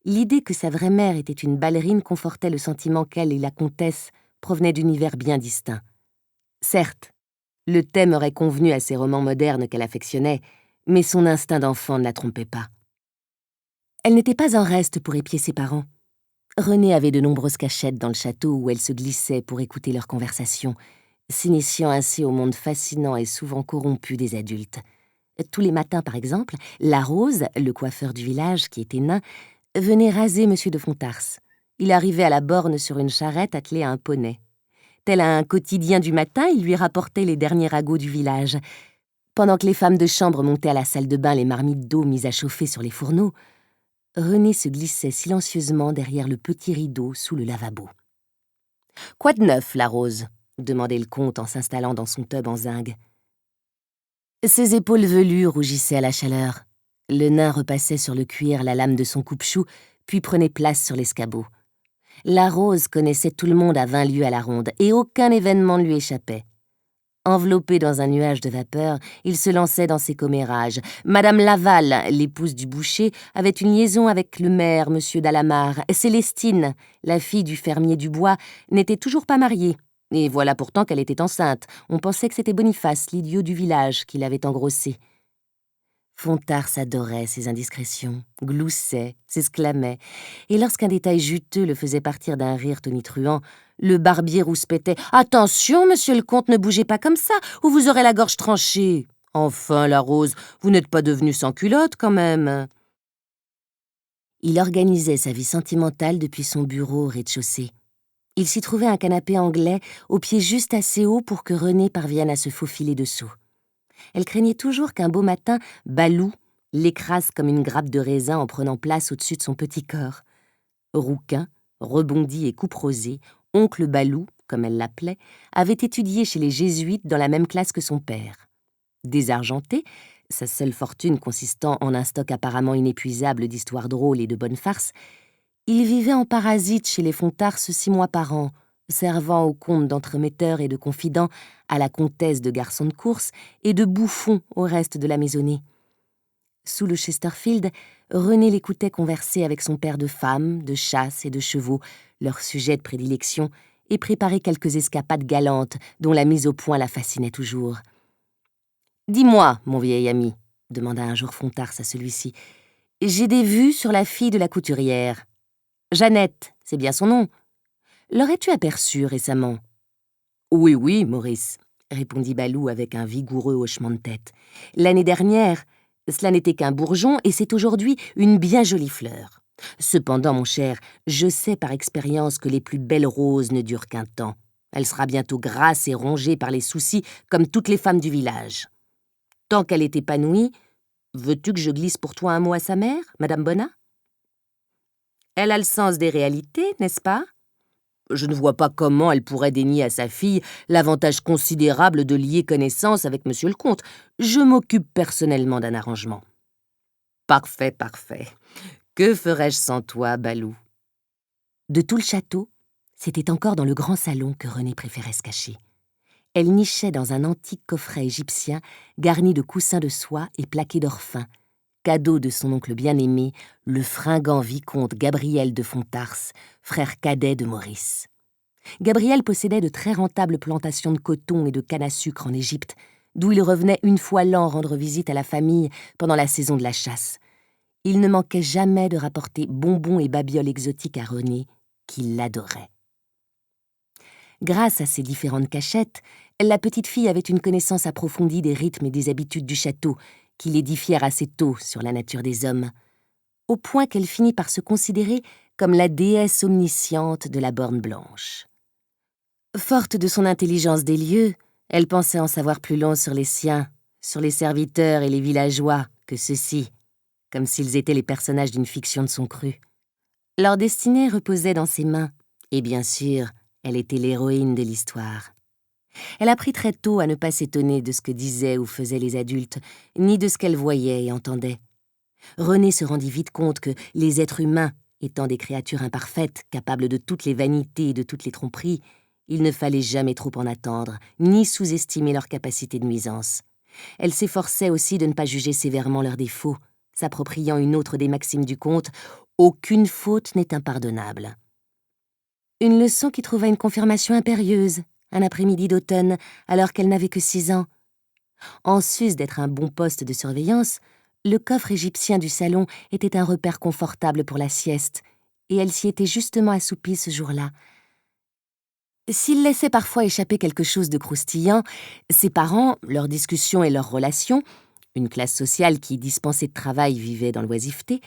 L'idée que sa vraie mère était une ballerine confortait le sentiment qu'elle et la comtesse provenaient d'univers bien distincts. Certes, le thème aurait convenu à ces romans modernes qu'elle affectionnait, mais son instinct d'enfant ne la trompait pas. Elle n'était pas en reste pour épier ses parents. René avait de nombreuses cachettes dans le château où elle se glissait pour écouter leurs conversations, s'initiant ainsi au monde fascinant et souvent corrompu des adultes. Tous les matins, par exemple, Larose, le coiffeur du village, qui était nain, venait raser M. de Fontars. Il arrivait à la borne sur une charrette attelée à un poney. Tel un quotidien du matin, il lui rapportait les derniers ragots du village. Pendant que les femmes de chambre montaient à la salle de bain les marmites d'eau mises à chauffer sur les fourneaux, René se glissait silencieusement derrière le petit rideau sous le lavabo. « Quoi de neuf, Larose ?» demandait le comte en s'installant dans son tub en zinc. Ses épaules velues rougissaient à la chaleur. Le nain repassait sur le cuir la lame de son coupe-chou, puis prenait place sur l'escabeau. Larose connaissait tout le monde à 20 lieues à la ronde, et aucun événement ne lui échappait. Enveloppé dans un nuage de vapeur, il se lançait dans ses commérages. Madame Laval, l'épouse du boucher, avait une liaison avec le maire, monsieur d'Alamar. Célestine, la fille du fermier du bois, n'était toujours pas mariée. Et voilà pourtant qu'elle était enceinte. On pensait que c'était Boniface, l'idiot du village, qui l'avait engrossée. Fontars adorait ces indiscrétions, gloussait, s'exclamait, et lorsqu'un détail juteux le faisait partir d'un rire tonitruant, le barbier rouspétait « Attention, monsieur le comte, ne bougez pas comme ça, ou vous aurez la gorge tranchée. Enfin, Larose, vous n'êtes pas devenue sans culotte, quand même. » Il organisait sa vie sentimentale depuis son bureau au rez-de-chaussée. Il s'y trouvait un canapé anglais, au pied juste assez haut pour que René parvienne à se faufiler dessous. Elle craignait toujours qu'un beau matin, Balou l'écrase comme une grappe de raisin en prenant place au-dessus de son petit corps. Rouquin, rebondi et couperosé, oncle Balou, comme elle l'appelait, avait étudié chez les jésuites dans la même classe que son père. Désargenté, sa seule fortune consistant en un stock apparemment inépuisable d'histoires drôles et de bonnes farces, il vivait en parasite chez les Fontars 6 mois par an, servant au comte d'entremetteur et de confident, à la comtesse de garçon de course et de bouffon au reste de la maisonnée. Sous le Chesterfield, René l'écoutait converser avec son père de femmes, de chasse et de chevaux, leur sujet de prédilection, et préparer quelques escapades galantes dont la mise au point la fascinait toujours. « Dis-moi, mon vieil ami, » demanda un jour Fontars à celui-ci, « j'ai des vues sur la fille de la couturière. Jeannette, c'est bien son nom. L'aurais-tu aperçue récemment ?»« Oui, oui, Maurice, » répondit Balou avec un vigoureux hochement de tête. « L'année dernière, cela n'était qu'un bourgeon et c'est aujourd'hui une bien jolie fleur. Cependant, mon cher, je sais par expérience que les plus belles roses ne durent qu'un temps. Elle sera bientôt grasse et rongée par les soucis comme toutes les femmes du village. Tant qu'elle est épanouie, veux-tu que je glisse pour toi un mot à sa mère, Madame Bonnat? Elle a le sens des réalités, n'est-ce pas? Je ne vois pas comment elle pourrait dénier à sa fille l'avantage considérable de lier connaissance avec monsieur le comte. Je m'occupe personnellement d'un arrangement. » « Parfait, parfait. Que ferais-je sans toi, Balou ?» De tout le château, c'était encore dans le grand salon que René préférait se cacher. Elle nichait dans un antique coffret égyptien garni de coussins de soie et plaqué d'or fin, cadeau de son oncle bien-aimé, le fringant vicomte Gabriel de Fontars, frère cadet de Maurice. Gabriel possédait de très rentables plantations de coton et de canne à sucre en Égypte, d'où il revenait une fois l'an rendre visite à la famille pendant la saison de la chasse. il ne manquait jamais de rapporter bonbons et babioles exotiques à René, qui l'adorait. Grâce à ces différentes cachettes, la petite fille avait une connaissance approfondie des rythmes et des habitudes du château, qui l'édifièrent assez tôt sur la nature des hommes, au point qu'elle finit par se considérer comme la déesse omnisciente de la Borne Blanche. Forte de son intelligence des lieux, elle pensait en savoir plus long sur les siens, sur les serviteurs et les villageois que ceux-ci, comme s'ils étaient les personnages d'une fiction de son cru. Leur destinée reposait dans ses mains, et bien sûr, elle était l'héroïne de l'histoire. Elle apprit très tôt à ne pas s'étonner de ce que disaient ou faisaient les adultes, ni de ce qu'elle voyait et entendait. René se rendit vite compte que les êtres humains, étant des créatures imparfaites, capables de toutes les vanités et de toutes les tromperies, il ne fallait jamais trop en attendre, ni sous-estimer leur capacité de nuisance. Elle s'efforçait aussi de ne pas juger sévèrement leurs défauts, s'appropriant une autre des maximes du conte « Aucune faute n'est impardonnable ». Une leçon qui trouva une confirmation impérieuse, un après-midi d'automne, alors qu'elle n'avait que 6 ans. En sus d'être un bon poste de surveillance, le coffre égyptien du salon était un repère confortable pour la sieste, et elle s'y était justement assoupie ce jour-là. S'il laissait parfois échapper quelque chose de croustillant, ses parents, leurs discussions et leurs relations, une classe sociale qui, dispensée de travail, vivait dans l'oisiveté,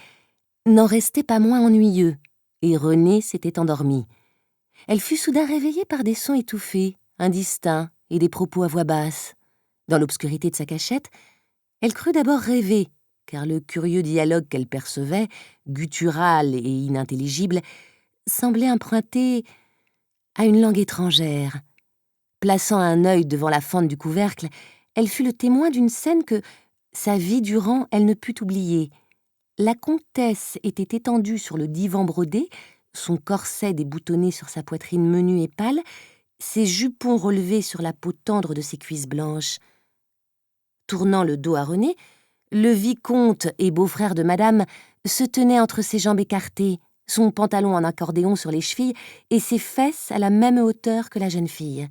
n'en restaient pas moins ennuyeux, et René s'était endormie. Elle fut soudain réveillée par des sons étouffés, indistincts, et des propos à voix basse. Dans l'obscurité de sa cachette, elle crut d'abord rêver, car le curieux dialogue qu'elle percevait, guttural et inintelligible, semblait emprunté à une langue étrangère. Plaçant un œil devant la fente du couvercle, elle fut le témoin d'une scène que, sa vie durant, elle ne put oublier. La comtesse était étendue sur le divan brodé, son corset déboutonné sur sa poitrine menue et pâle, ses jupons relevés sur la peau tendre de ses cuisses blanches. Tournant le dos à René, le vicomte et beau-frère de madame se tenaient entre ses jambes écartées, son pantalon en accordéon sur les chevilles et ses fesses à la même hauteur que la jeune fille.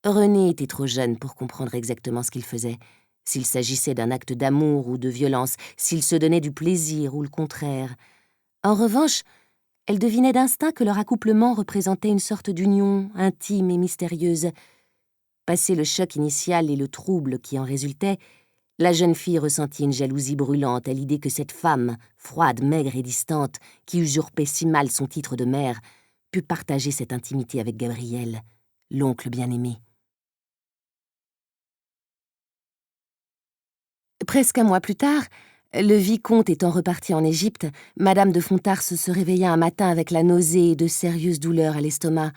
René était trop jeune pour comprendre exactement ce qu'il faisait, s'il s'agissait d'un acte d'amour ou de violence, s'il se donnait du plaisir ou le contraire. En revanche, elle devinait d'instinct que leur accouplement représentait une sorte d'union intime et mystérieuse. Passé le choc initial et le trouble qui en résultait, la jeune fille ressentit une jalousie brûlante à l'idée que cette femme, froide, maigre et distante, qui usurpait si mal son titre de mère, pût partager cette intimité avec Gabriel, l'oncle bien-aimé. Presque un mois plus tard, le vicomte étant reparti en Égypte, madame de Fontars se réveilla un matin avec la nausée et de sérieuses douleurs à l'estomac.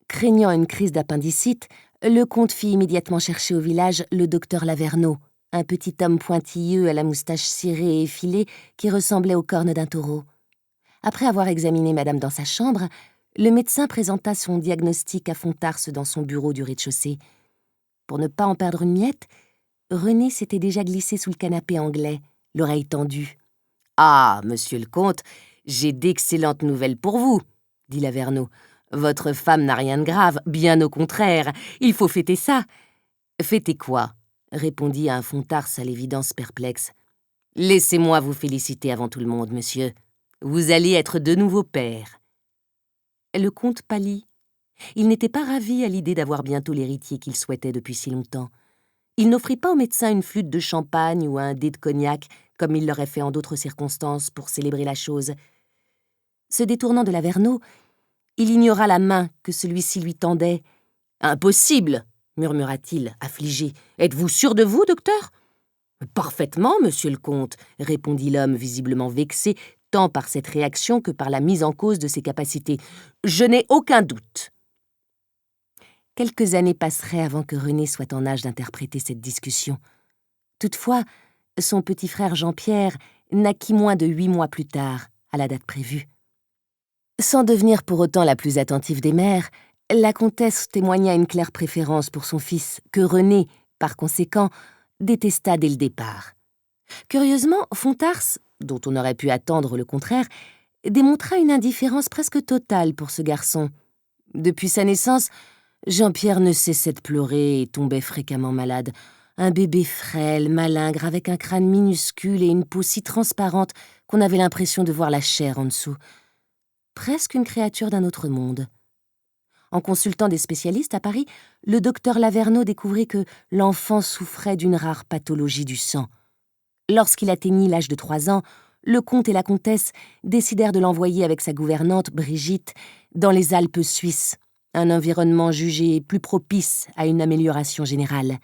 Craignant une crise d'appendicite, le comte fit immédiatement chercher au village le docteur Laverneau, un petit homme pointilleux à la moustache cirée et effilée qui ressemblait aux cornes d'un taureau. Après avoir examiné madame dans sa chambre, le médecin présenta son diagnostic à Fontars dans son bureau du rez-de-chaussée. Pour ne pas en perdre une miette, René s'était déjà glissé sous le canapé anglais, l'oreille tendue. « Ah, monsieur le comte, j'ai d'excellentes nouvelles pour vous, » dit Laverneau. « Votre femme n'a rien de grave, bien au contraire. Il faut fêter ça. »« Fêter quoi ?» répondit un Fontars à l'évidence perplexe. « Laissez-moi vous féliciter avant tout le monde, monsieur. Vous allez être de nouveau père. » Le comte pâlit. Il n'était pas ravi à l'idée d'avoir bientôt l'héritier qu'il souhaitait depuis si longtemps. Il n'offrit pas au médecin une flûte de champagne ou un dé de cognac, comme il l'aurait fait en d'autres circonstances pour célébrer la chose. Se détournant de Laverneau, il ignora la main que celui-ci lui tendait. « Impossible !» murmura-t-il, affligé. « Êtes-vous sûr de vous, docteur ?»« Parfaitement, monsieur le comte, » répondit l'homme, visiblement vexé, tant par cette réaction que par la mise en cause de ses capacités. « Je n'ai aucun doute. » Quelques années passeraient avant que René soit en âge d'interpréter cette discussion. Toutefois, son petit frère Jean-Pierre naquit moins de 8 mois plus tard, à la date prévue. Sans devenir pour autant la plus attentive des mères, la comtesse témoigna une claire préférence pour son fils, que René, par conséquent, détesta dès le départ. Curieusement, Fontars, dont on aurait pu attendre le contraire, démontra une indifférence presque totale pour ce garçon. Depuis sa naissance, Jean-Pierre ne cessait de pleurer et tombait fréquemment malade. un bébé frêle, malingre, avec un crâne minuscule et une peau si transparente qu'on avait l'impression de voir la chair en dessous. Presque une créature d'un autre monde. En consultant des spécialistes à Paris, le docteur Laverneau découvrit que l'enfant souffrait d'une rare pathologie du sang. Lorsqu'il atteignit l'âge de 3 ans, le comte et la comtesse décidèrent de l'envoyer avec sa gouvernante, Brigitte, dans les Alpes suisses, un environnement jugé plus propice à une amélioration générale.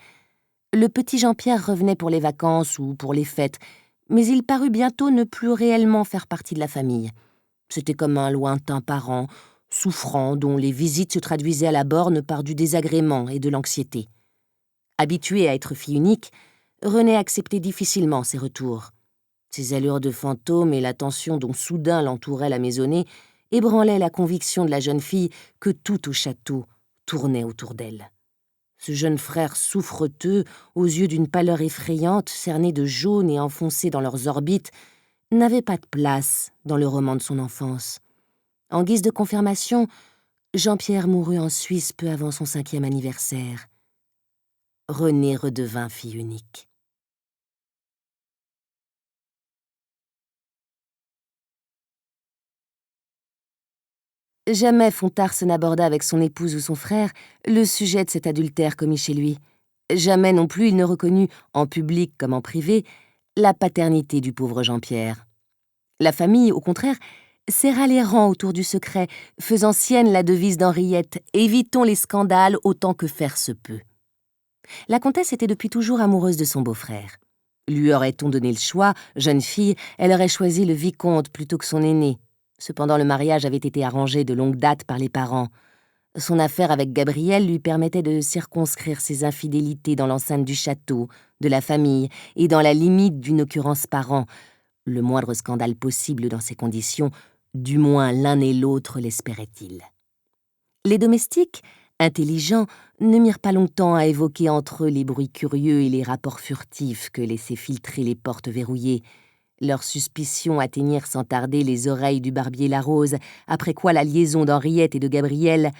Le petit Jean-Pierre revenait pour les vacances ou pour les fêtes, mais il parut bientôt ne plus réellement faire partie de la famille. C'était comme un lointain parent, souffrant, dont les visites se traduisaient à la borne par du désagrément et de l'anxiété. Habituée à être fille unique, Renée acceptait difficilement ses retours. Ses allures de fantôme et l'attention dont soudain l'entourait la maisonnée ébranlaient la conviction de la jeune fille que tout au château tournait autour d'elle. Ce jeune frère souffreteux, aux yeux d'une pâleur effrayante, cerné de jaune et enfoncé dans leurs orbites, n'avait pas de place dans le roman de son enfance. En guise de confirmation, Jean-Pierre mourut en Suisse peu avant son 5e anniversaire. Renée redevint fille unique. Jamais Fontarse n'aborda avec son épouse ou son frère le sujet de cet adultère commis chez lui. Jamais non plus il ne reconnut, en public comme en privé, la paternité du pauvre Jean-Pierre. La famille, au contraire, serra les rangs autour du secret, faisant sienne la devise d'Henriette « Évitons les scandales autant que faire se peut ». La comtesse était depuis toujours amoureuse de son beau-frère. Lui aurait-on donné le choix, jeune fille, elle aurait choisi le vicomte plutôt que son aîné. Cependant, le mariage avait été arrangé de longue date par les parents. Son affaire avec Gabriel lui permettait de circonscrire ses infidélités dans l'enceinte du château, de la famille et dans la limite d'une occurrence par an. Le moindre scandale possible dans ces conditions, du moins l'un et l'autre l'espéraient-ils. Les domestiques, intelligents, ne mirent pas longtemps à évoquer entre eux les bruits curieux et les rapports furtifs que laissaient filtrer les portes verrouillées. Leurs suspicions atteignirent sans tarder les oreilles du barbier Larose, après quoi la liaison d'Henriette et de Gabriel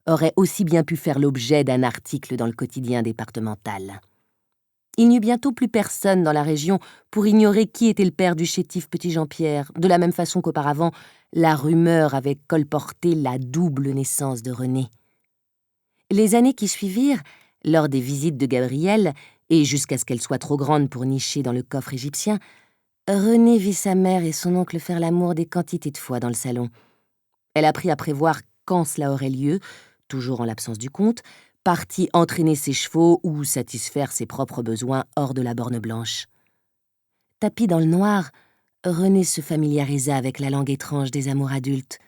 aurait aussi bien pu faire l'objet d'un article dans le quotidien départemental. Il n'y eut bientôt plus personne dans la région pour ignorer qui était le père du chétif petit Jean-Pierre, de la même façon qu'auparavant, la rumeur avait colporté la double naissance de Renée. Les années qui suivirent, lors des visites de Gabriel, et jusqu'à ce qu'elle soit trop grande pour nicher dans le coffre égyptien, Renée vit sa mère et son oncle faire l'amour des quantités de fois dans le salon. Elle apprit à prévoir quand cela aurait lieu, toujours en l'absence du comte, partit entraîner ses chevaux ou satisfaire ses propres besoins hors de la borne blanche. Tapie dans le noir, Renée se familiarisa avec la langue étrange des amours adultes,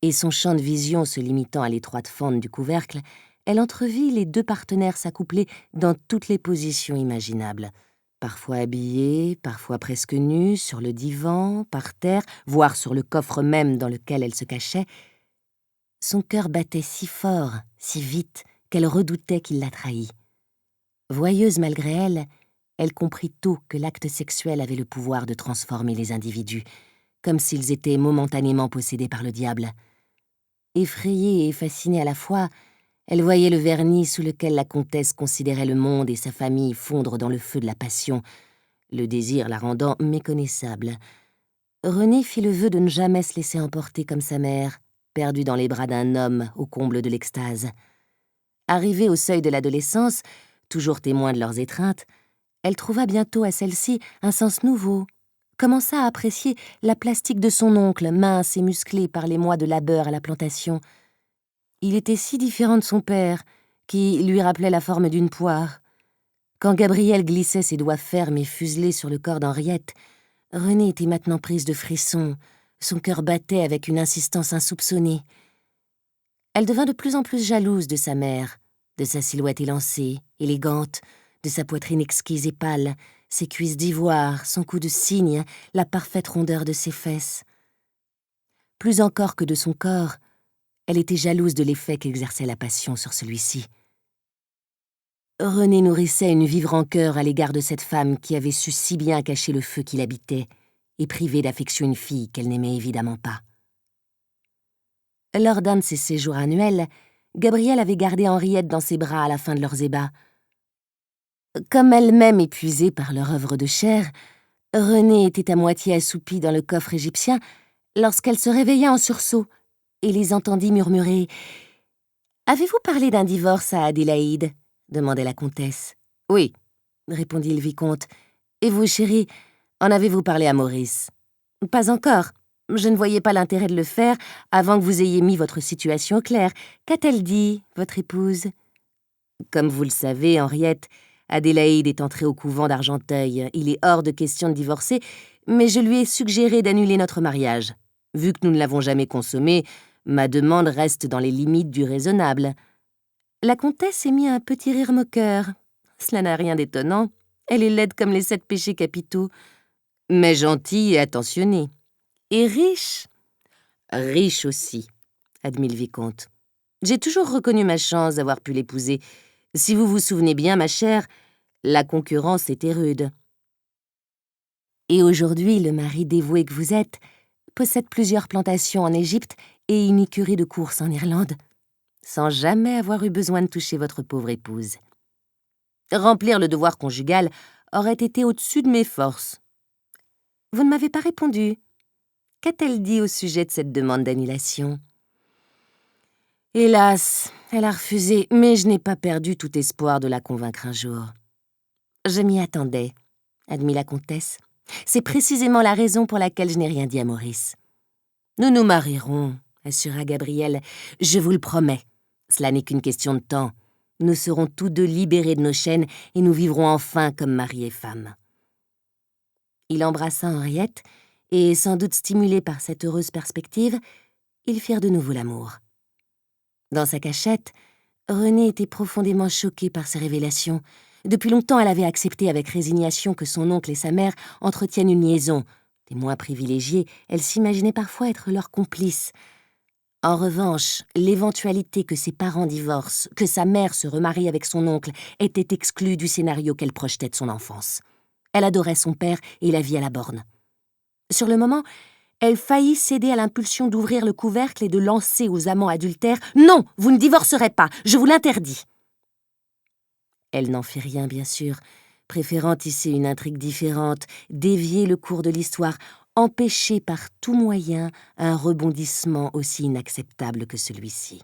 et son champ de vision se limitant à l'étroite fente du couvercle, elle entrevit les deux partenaires s'accoupler dans toutes les positions imaginables. Parfois habillés, parfois presque nus, sur le divan, par terre, voire sur le coffre même dans lequel elle se cachait. Son cœur battait si fort, si vite, qu'elle redoutait qu'il la trahît. Voyeuse malgré elle, elle comprit tôt que l'acte sexuel avait le pouvoir de transformer les individus, comme s'ils étaient momentanément possédés par le diable. Effrayée et fascinée à la fois, elle voyait le vernis sous lequel la comtesse considérait le monde et sa famille fondre dans le feu de la passion, le désir la rendant méconnaissable. Renée fit le vœu de ne jamais se laisser emporter comme sa mère, perdue dans les bras d'un homme au comble de l'extase. Arrivée au seuil de l'adolescence, toujours témoin de leurs étreintes, elle trouva bientôt à celle-ci un sens nouveau, commença à apprécier la plastique de son oncle, mince et musclé par les mois de labeur à la plantation. Il était si différent de son père, qui lui rappelait la forme d'une poire. Quand Gabriel glissait ses doigts fermes et fuselés sur le corps d'Henriette, Renée était maintenant prise de frissons, son cœur battait avec une insistance insoupçonnée. Elle devint de plus en plus jalouse de sa mère, de sa silhouette élancée, élégante, de sa poitrine exquise et pâle, ses cuisses d'ivoire, son cou de cygne, la parfaite rondeur de ses fesses. Plus encore que de son corps, elle était jalouse de l'effet qu'exerçait la passion sur celui-ci. Renée nourrissait une vive rancœur à l'égard de cette femme qui avait su si bien cacher le feu qui l'habitait et priver d'affection une fille qu'elle n'aimait évidemment pas. Lors d'un de ses séjours annuels, Gabriel avait gardé Henriette dans ses bras à la fin de leurs ébats. Comme elle-même épuisée par leur œuvre de chair, Renée était à moitié assoupie dans le coffre égyptien lorsqu'elle se réveilla en sursaut et les entendit murmurer « Avez-vous parlé d'un divorce à Adélaïde ?» demandait la comtesse. « Oui, » répondit le vicomte. « Et vous, chérie, en avez-vous parlé à Maurice ?»« Pas encore. Je ne voyais pas l'intérêt de le faire avant que vous ayez mis votre situation au clair. Qu'a-t-elle dit, votre épouse ?»« Comme vous le savez, Henriette, Adélaïde est entrée au couvent d'Argenteuil. Il est hors de question de divorcer, mais je lui ai suggéré d'annuler notre mariage. Vu que nous ne l'avons jamais consommé, ma demande reste dans les limites du raisonnable. » La comtesse émit un petit rire moqueur. Cela n'a rien d'étonnant. Elle est laide comme les 7 péchés capitaux, mais gentille et attentionnée. Et riche. Riche aussi, admit le vicomte. J'ai toujours reconnu ma chance d'avoir pu l'épouser. Si vous vous souvenez bien, ma chère, la concurrence était rude. Et aujourd'hui, le mari dévoué que vous êtes possède plusieurs plantations en Égypte et une écurie de courses en Irlande, sans jamais avoir eu besoin de toucher votre pauvre épouse. Remplir le devoir conjugal aurait été au-dessus de mes forces. Vous ne m'avez pas répondu. Qu'a-t-elle dit au sujet de cette demande d'annulation ? Hélas, elle a refusé, mais je n'ai pas perdu tout espoir de la convaincre un jour. Je m'y attendais, admit la comtesse. C'est précisément la raison pour laquelle je n'ai rien dit à Maurice. Nous nous marierons, assura Gabriel. Je vous le promets. Cela n'est qu'une question de temps. Nous serons tous deux libérés de nos chaînes et nous vivrons enfin comme mari et femme. Il embrassa Henriette et, sans doute stimulé par cette heureuse perspective, ils firent de nouveau l'amour. Dans sa cachette, Renée était profondément choquée par ces révélations. Depuis longtemps, elle avait accepté avec résignation que son oncle et sa mère entretiennent une liaison. Témoins privilégiés, elle s'imaginait parfois être leur complice. En revanche, l'éventualité que ses parents divorcent, que sa mère se remarie avec son oncle, était exclue du scénario qu'elle projetait de son enfance. Elle adorait son père et la vie à la borne. Sur le moment, elle faillit céder à l'impulsion d'ouvrir le couvercle et de lancer aux amants adultères « Non, vous ne divorcerez pas, je vous l'interdis !» Elle n'en fit rien, bien sûr, préférant tisser une intrigue différente, dévier le cours de l'histoire, empêcher par tout moyen un rebondissement aussi inacceptable que celui-ci.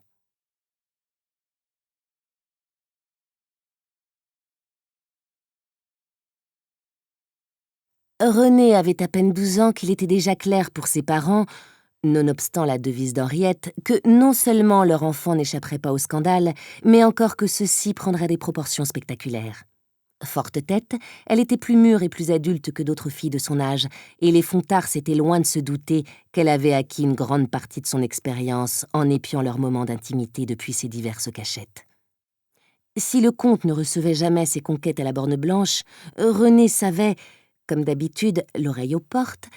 Renée avait à peine 12 ans qu'il était déjà clair pour ses parents, nonobstant la devise d'Henriette, que non seulement leur enfant n'échapperait pas au scandale, mais encore que ceci prendrait des proportions spectaculaires. Forte tête, elle était plus mûre et plus adulte que d'autres filles de son âge, et les Fontars étaient loin de se douter qu'elle avait acquis une grande partie de son expérience en épiant leurs moments d'intimité depuis ses diverses cachettes. Si le comte ne recevait jamais ses conquêtes à la borne blanche, Renée savait, comme d'habitude, l'oreille aux portes,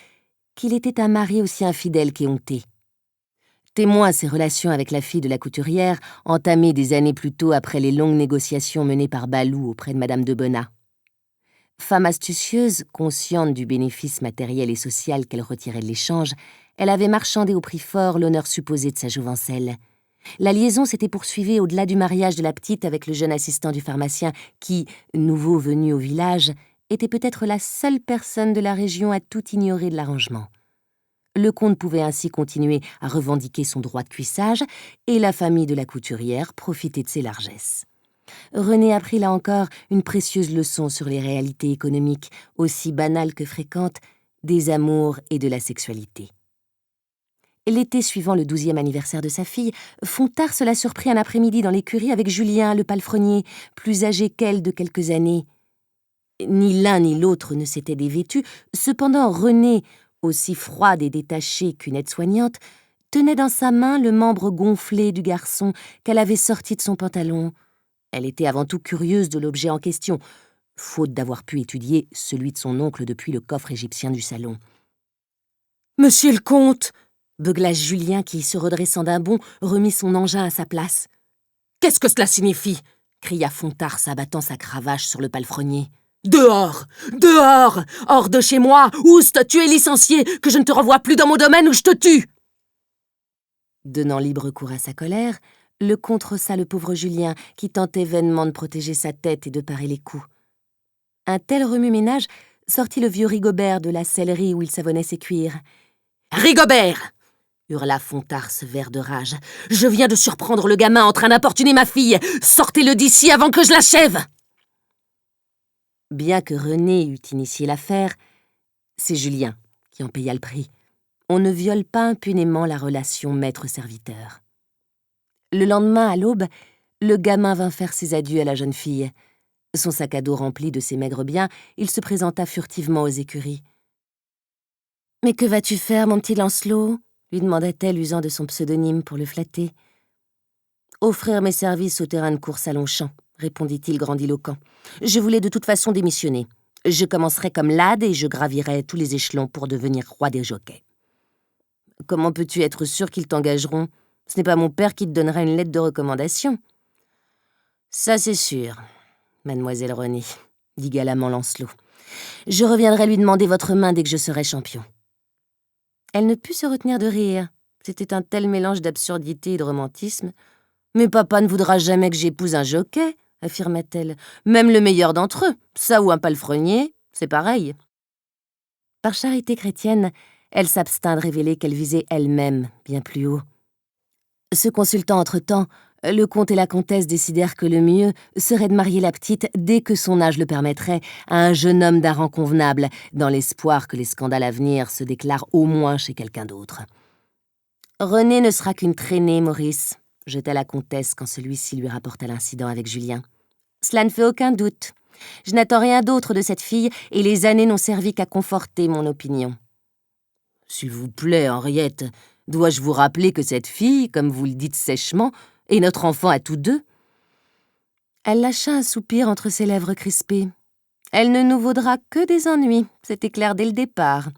qu'il était un mari aussi infidèle qu'éhonté. Témoin ses relations avec la fille de la couturière, entamées des années plus tôt après les longues négociations menées par Balou auprès de Madame de Bonnat. Femme astucieuse, consciente du bénéfice matériel et social qu'elle retirait de l'échange, elle avait marchandé au prix fort l'honneur supposé de sa jouvencelle. La liaison s'était poursuivie au-delà du mariage de la petite avec le jeune assistant du pharmacien qui, nouveau venu au village, était peut-être la seule personne de la région à tout ignorer de l'arrangement. Le comte pouvait ainsi continuer à revendiquer son droit de cuissage et la famille de la couturière profitait de ses largesses. Renée apprit là encore une précieuse leçon sur les réalités économiques, aussi banales que fréquentes, des amours et de la sexualité. L'été suivant le 12e anniversaire de sa fille, Fontars se la surprit un après-midi dans l'écurie avec Julien, le palefrenier, plus âgé qu'elle de quelques années. Ni l'un ni l'autre ne s'étaient dévêtus, cependant Renée, aussi froide et détachée qu'une aide-soignante, tenait dans sa main le membre gonflé du garçon qu'elle avait sorti de son pantalon. Elle était avant tout curieuse de l'objet en question, faute d'avoir pu étudier celui de son oncle depuis le coffre égyptien du salon. « Monsieur le comte !» beugla Julien qui, se redressant d'un bond, remit son engin à sa place. « Qu'est-ce que cela signifie ?» cria Fontars, abattant sa cravache sur le palefrenier. « Dehors! Dehors! Hors de chez moi! Oust, tu es licencié! Que je ne te revoie plus dans mon domaine ou je te tue !» Donnant libre cours à sa colère, le comte rossa le pauvre Julien qui tentait vainement de protéger sa tête et de parer les coups. Un tel remue-ménage sortit le vieux Rigobert de la sellerie où il savonnait ses cuirs. « Rigobert !» hurla Fontarce, vert de rage. « Je viens de surprendre le gamin en train d'importuner ma fille. Sortez-le d'ici avant que je l'achève !» Bien que René eût initié l'affaire, c'est Julien qui en paya le prix. On ne viole pas impunément la relation maître-serviteur. Le lendemain, à l'aube, le gamin vint faire ses adieux à la jeune fille. Son sac à dos rempli de ses maigres biens, il se présenta furtivement aux écuries. « Mais que vas-tu faire, mon petit Lancelot ?» lui demanda-t-elle, usant de son pseudonyme pour le flatter. « Offrir mes services au terrain de course à Longchamp, » répondit-il grandiloquent. « Je voulais de toute façon démissionner. Je commencerai comme lad et je gravirai tous les échelons pour devenir roi des jockeys. » « Comment peux-tu être sûr qu'ils t'engageront ? Ce n'est pas mon père qui te donnera une lettre de recommandation. »« Ça, c'est sûr, mademoiselle Renée, » dit galamment Lancelot. « Je reviendrai lui demander votre main dès que je serai champion. » Elle ne put se retenir de rire. C'était un tel mélange d'absurdité et de romantisme. « Mais papa ne voudra jamais que j'épouse un jockey, » affirma-t-elle. « Même le meilleur d'entre eux, ça ou un palefrenier, c'est pareil. » Par charité chrétienne, elle s'abstint de révéler qu'elle visait elle-même bien plus haut. Se consultant entre-temps, le comte et la comtesse décidèrent que le mieux serait de marier la petite dès que son âge le permettrait à un jeune homme d'un rang convenable, dans l'espoir que les scandales à venir se déclarent au moins chez quelqu'un d'autre. « René ne sera qu'une traînée, Maurice, » jeta la comtesse quand celui-ci lui rapporta l'incident avec Julien. « Cela ne fait aucun doute. Je n'attends rien d'autre de cette fille et les années n'ont servi qu'à conforter mon opinion. » « S'il vous plaît, Henriette, dois-je vous rappeler que cette fille, comme vous le dites sèchement, est notre enfant à tous deux ?» Elle lâcha un soupir entre ses lèvres crispées. « Elle ne nous vaudra que des ennuis, c'était clair dès le départ.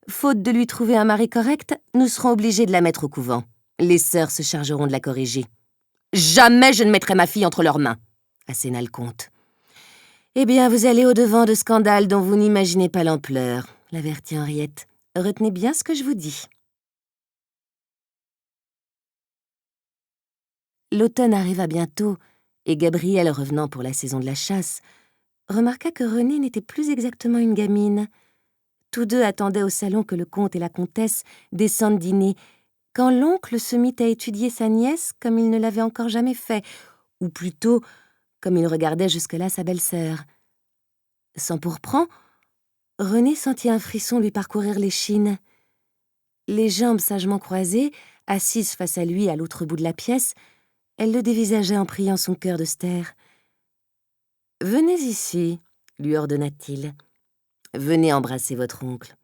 Faute de lui trouver un mari correct, nous serons obligés de la mettre au couvent. Les sœurs se chargeront de la corriger. »« Jamais je ne mettrai ma fille entre leurs mains !» asséna le comte. « Eh bien, vous allez au-devant de scandales dont vous n'imaginez pas l'ampleur, » l'avertit Henriette. « Retenez bien ce que je vous dis. » L'automne arriva bientôt, et Gabrielle, revenant pour la saison de la chasse, remarqua que Renée n'était plus exactement une gamine. Tous deux attendaient au salon que le comte et la comtesse descendent dîner, quand l'oncle se mit à étudier sa nièce comme il ne l'avait encore jamais fait, ou plutôt comme il regardait jusque-là sa belle-sœur. Sans pourprend, Renée sentit un frisson lui parcourir l'échine. Les jambes sagement croisées, assise face à lui à l'autre bout de la pièce, elle le dévisageait en priant son cœur de stère. « Venez ici, » lui ordonna-t-il. « Venez embrasser votre oncle. »«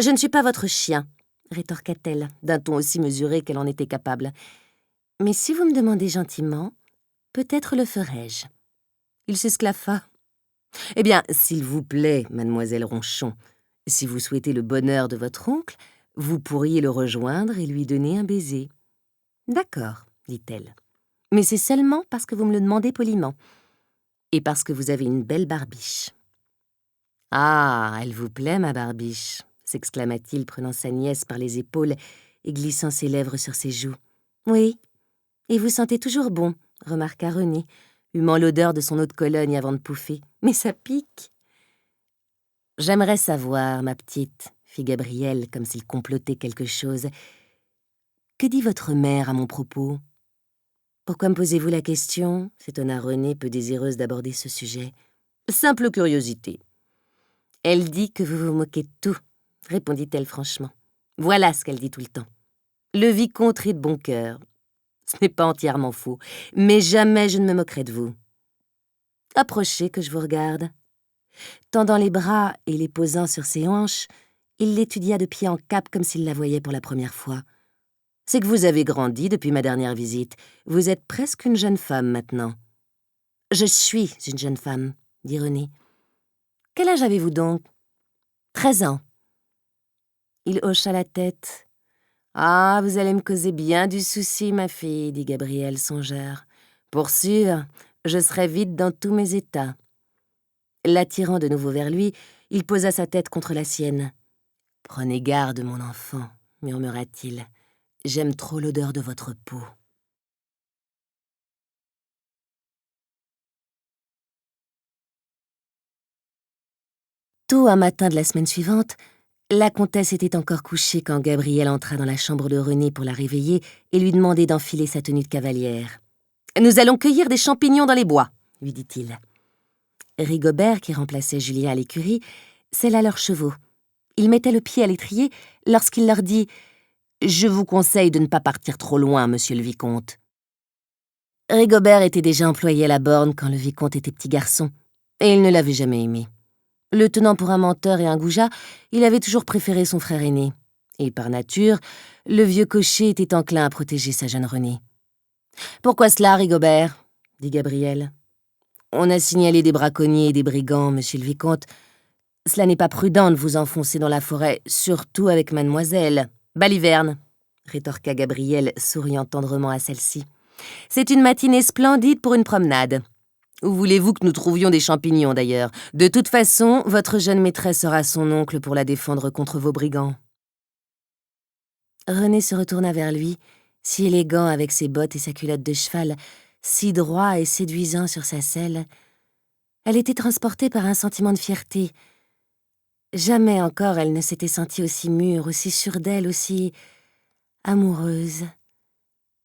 Je ne suis pas votre chien, » rétorqua-t-elle, d'un ton aussi mesuré qu'elle en était capable. « Mais si vous me demandez gentiment, peut-être le ferai-je. » Il s'esclaffa. « Eh bien, s'il vous plaît, mademoiselle Ronchon, si vous souhaitez le bonheur de votre oncle, vous pourriez le rejoindre et lui donner un baiser. »« D'accord, » dit-elle. « Mais c'est seulement parce que vous me le demandez poliment. Et parce que vous avez une belle barbiche. »« Ah, elle vous plaît, ma barbiche » s'exclama-t-il, prenant sa nièce par les épaules et glissant ses lèvres sur ses joues. « Oui, et vous sentez toujours bon, » remarqua René, humant l'odeur de son eau de Cologne avant de pouffer. « Mais ça pique !»« J'aimerais savoir, ma petite, » fit Gabrielle, comme s'il complotait quelque chose. « Que dit votre mère à mon propos ?»« Pourquoi me posez-vous la question ?» s'étonna Renée, peu désireuse d'aborder ce sujet. « Simple curiosité. »« Elle dit que vous vous moquez de tout, » répondit-elle franchement. « Voilà ce qu'elle dit tout le temps. Le vicomte rit de bon cœur. Ce n'est pas entièrement faux, mais jamais je ne me moquerai de vous. Approchez que je vous regarde. » Tendant les bras et les posant sur ses hanches, il l'étudia de pied en cap comme s'il la voyait pour la première fois. « C'est que vous avez grandi depuis ma dernière visite. Vous êtes presque une jeune femme maintenant. »« Je suis une jeune femme, » dit René. « Quel âge avez-vous donc ?»« 13 ans. » Il hocha la tête. « Ah, vous allez me causer bien du souci, ma fille, » dit Gabrielle songeur. « Pour sûr, je serai vite dans tous mes états. » L'attirant de nouveau vers lui, il posa sa tête contre la sienne. « Prenez garde, mon enfant, » murmura-t-il. « J'aime trop l'odeur de votre peau. » Tôt un matin de la semaine suivante, la comtesse était encore couchée quand Gabriel entra dans la chambre de René pour la réveiller et lui demander d'enfiler sa tenue de cavalière. « Nous allons cueillir des champignons dans les bois », lui dit-il. Rigobert, qui remplaçait Julien à l'écurie, sella leurs chevaux. Il mettait le pied à l'étrier lorsqu'il leur dit « Je vous conseille de ne pas partir trop loin, monsieur le vicomte. » Rigobert était déjà employé à la borne quand le vicomte était petit garçon, et il ne l'avait jamais aimé. Le tenant pour un menteur et un goujat, il avait toujours préféré son frère aîné. Et par nature, le vieux cocher était enclin à protéger sa jeune Renée. « Pourquoi cela, Rigobert ?» dit Gabriel. « On a signalé des braconniers et des brigands, monsieur le vicomte. Cela n'est pas prudent de vous enfoncer dans la forêt, surtout avec mademoiselle. Baliverne !» rétorqua Gabriel, souriant tendrement à celle-ci. « C'est une matinée splendide pour une promenade. Où voulez-vous que nous trouvions des champignons, d'ailleurs? De toute façon, votre jeune maîtresse sera son oncle pour la défendre contre vos brigands. » René se retourna vers lui, si élégant avec ses bottes et sa culotte de cheval, si droit et séduisant sur sa selle. Elle était transportée par un sentiment de fierté. Jamais encore elle ne s'était sentie aussi mûre, aussi sûre d'elle, aussi amoureuse.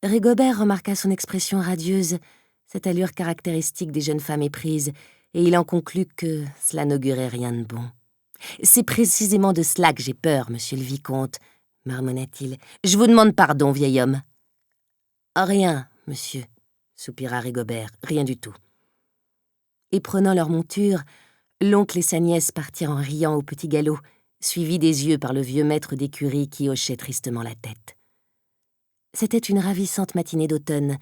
Rigobert remarqua son expression radieuse, cette allure caractéristique des jeunes femmes éprises, et il en conclut que cela n'augurait rien de bon. « C'est précisément de cela que j'ai peur, monsieur le vicomte, » marmonna-t-il. « Je vous demande pardon, vieil homme. »« Rien, monsieur, » soupira Rigobert, « rien du tout. » Et prenant leur monture, l'oncle et sa nièce partirent en riant au petit galop, suivis des yeux par le vieux maître d'écurie qui hochait tristement la tête. C'était une ravissante matinée d'automne.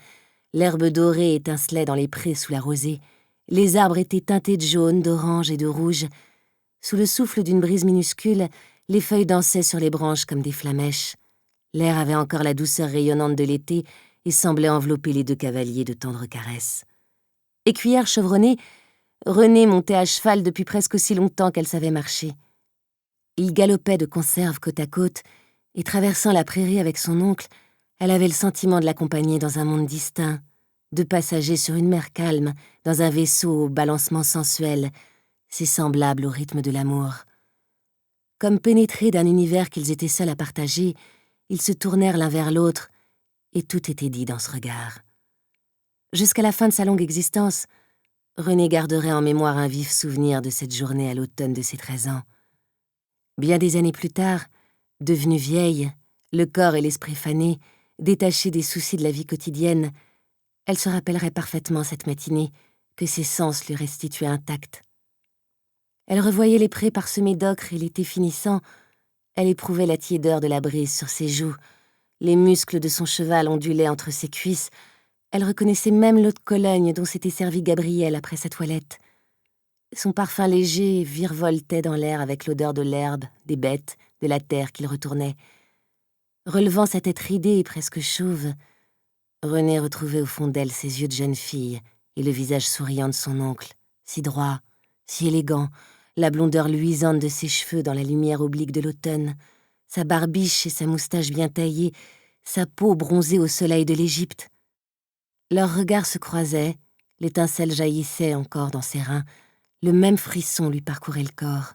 L'herbe dorée étincelait dans les prés sous la rosée. Les arbres étaient teintés de jaune, d'orange et de rouge. Sous le souffle d'une brise minuscule, les feuilles dansaient sur les branches comme des flammèches. L'air avait encore la douceur rayonnante de l'été et semblait envelopper les deux cavaliers de tendres caresses. Écuyère chevronnée, Renée montait à cheval depuis presque aussi longtemps qu'elle savait marcher. Il galopait de conserve côte à côte, et traversant la prairie avec son oncle, elle avait le sentiment de l'accompagner dans un monde distinct, de passagers sur une mer calme, dans un vaisseau au balancement sensuel, si semblable au rythme de l'amour. Comme pénétrés d'un univers qu'ils étaient seuls à partager, ils se tournèrent l'un vers l'autre, et tout était dit dans ce regard. Jusqu'à la fin de sa longue existence, René garderait en mémoire un vif souvenir de cette journée à l'automne de ses 13 ans. Bien des années plus tard, devenue vieille, le corps et l'esprit fanés, détachée des soucis de la vie quotidienne, elle se rappellerait parfaitement cette matinée que ses sens lui restituaient intacts. Elle revoyait les prés parsemés d'ocre et l'été finissant, elle éprouvait la tiédeur de la brise sur ses joues, les muscles de son cheval ondulaient entre ses cuisses, elle reconnaissait même l'eau de Cologne dont s'était servi Gabriel après sa toilette. Son parfum léger virevoltait dans l'air avec l'odeur de l'herbe, des bêtes, de la terre qu'il retournait. Relevant sa tête ridée et presque chauve, René retrouvait au fond d'elle ses yeux de jeune fille et le visage souriant de son oncle, si droit, si élégant, la blondeur luisante de ses cheveux dans la lumière oblique de l'automne, sa barbiche et sa moustache bien taillée, sa peau bronzée au soleil de l'Égypte. Leurs regards se croisaient, l'étincelle jaillissait encore dans ses reins, le même frisson lui parcourait le corps.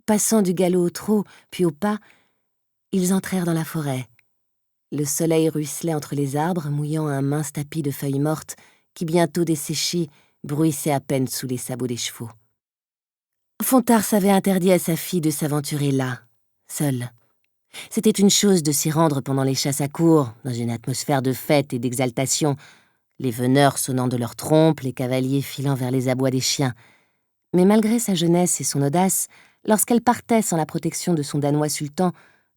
Passant du galop au trot, puis au pas, ils entrèrent dans la forêt. Le soleil ruisselait entre les arbres, mouillant un mince tapis de feuilles mortes qui, bientôt desséchées, bruissait à peine sous les sabots des chevaux. Fontars avait interdit à sa fille de s'aventurer là, seule. C'était une chose de s'y rendre pendant les chasses à courre, dans une atmosphère de fête et d'exaltation, les veneurs sonnant de leurs trompes, les cavaliers filant vers les abois des chiens. Mais malgré sa jeunesse et son audace, lorsqu'elle partait sans la protection de son danois sultan,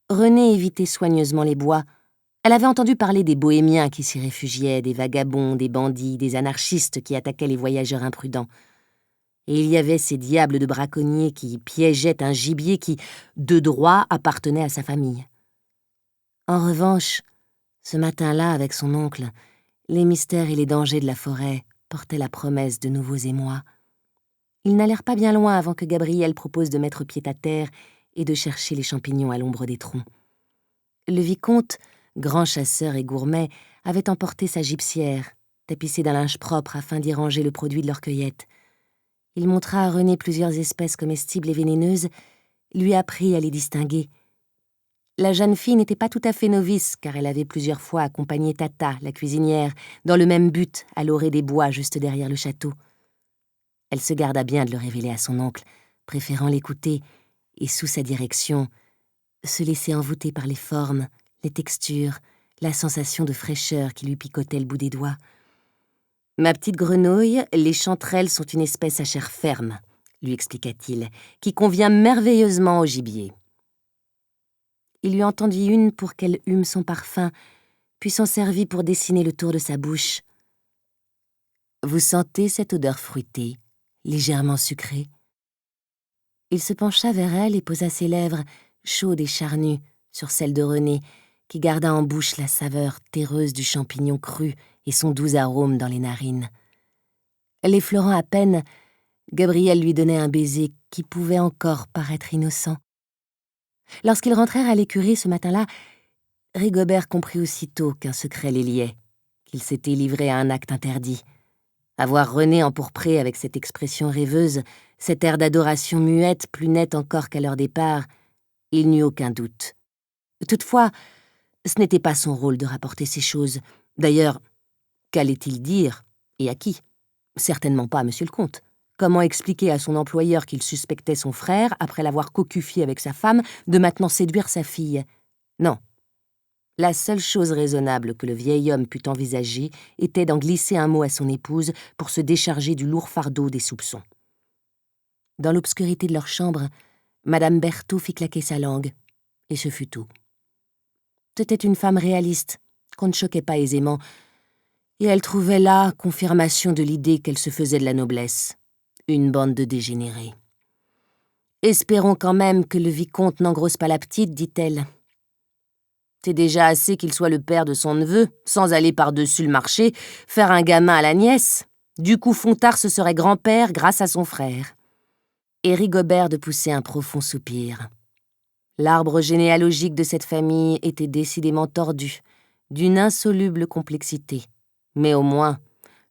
René évitait soigneusement les bois. Elle avait entendu parler des bohémiens qui s'y réfugiaient, des vagabonds, des bandits, des anarchistes qui attaquaient les voyageurs imprudents. Et il y avait ces diables de braconniers qui piégeaient un gibier qui, de droit, appartenait à sa famille. En revanche, ce matin-là, avec son oncle, les mystères et les dangers de la forêt portaient la promesse de nouveaux émois. Ils n'allèrent pas bien loin avant que Gabriel propose de mettre pied à terre et de chercher les champignons à l'ombre des troncs. Le vicomte, grand chasseur et gourmet, avait emporté sa gibecière, tapissée d'un linge propre afin d'y ranger le produit de leur cueillette. Il montra à René plusieurs espèces comestibles et vénéneuses, lui apprit à les distinguer. La jeune fille n'était pas tout à fait novice, car elle avait plusieurs fois accompagné Tata, la cuisinière, dans le même but, à l'orée des bois juste derrière le château. Elle se garda bien de le révéler à son oncle, préférant l'écouter, et sous sa direction, se laisser envoûter par les formes, les textures, la sensation de fraîcheur qui lui picotait le bout des doigts. « Ma petite grenouille, les chanterelles sont une espèce à chair ferme, » lui expliqua-t-il, « qui convient merveilleusement au gibier. » Il lui en tendit une pour qu'elle hume son parfum, puis s'en servit pour dessiner le tour de sa bouche. « Vous sentez cette odeur fruitée, légèrement sucrée ?» Il se pencha vers elle et posa ses lèvres, chaudes et charnues, sur celles de René, qui garda en bouche la saveur terreuse du champignon cru et son doux arôme dans les narines. L'effleurant à peine, Gabriel lui donnait un baiser qui pouvait encore paraître innocent. Lorsqu'ils rentrèrent à l'écurie ce matin-là, Rigobert comprit aussitôt qu'un secret les liait, qu'ils s'étaient livrés à un acte interdit. Avoir René empourpré avec cette expression rêveuse, cet air d'adoration muette plus net encore qu'à leur départ, il n'eut aucun doute. Toutefois, ce n'était pas son rôle de rapporter ces choses. D'ailleurs, qu'allait-il dire, et à qui? Certainement pas à monsieur le comte. Comment expliquer à son employeur qu'il suspectait son frère, après l'avoir cocufié avec sa femme, de maintenant séduire sa fille? Non. La seule chose raisonnable que le vieil homme put envisager était d'en glisser un mot à son épouse pour se décharger du lourd fardeau des soupçons. Dans l'obscurité de leur chambre, Madame Berthaud fit claquer sa langue, et ce fut tout. C'était une femme réaliste, qu'on ne choquait pas aisément, et elle trouvait là confirmation de l'idée qu'elle se faisait de la noblesse. Une bande de dégénérés. « Espérons quand même que le vicomte n'engrosse pas la petite, dit-elle. C'est déjà assez qu'il soit le père de son neveu, sans aller par-dessus le marché, faire un gamin à la nièce. Du coup, Fontard se serait grand-père grâce à son frère. » Et Rigobert de pousser un profond soupir. L'arbre généalogique de cette famille était décidément tordu, d'une insoluble complexité. Mais au moins,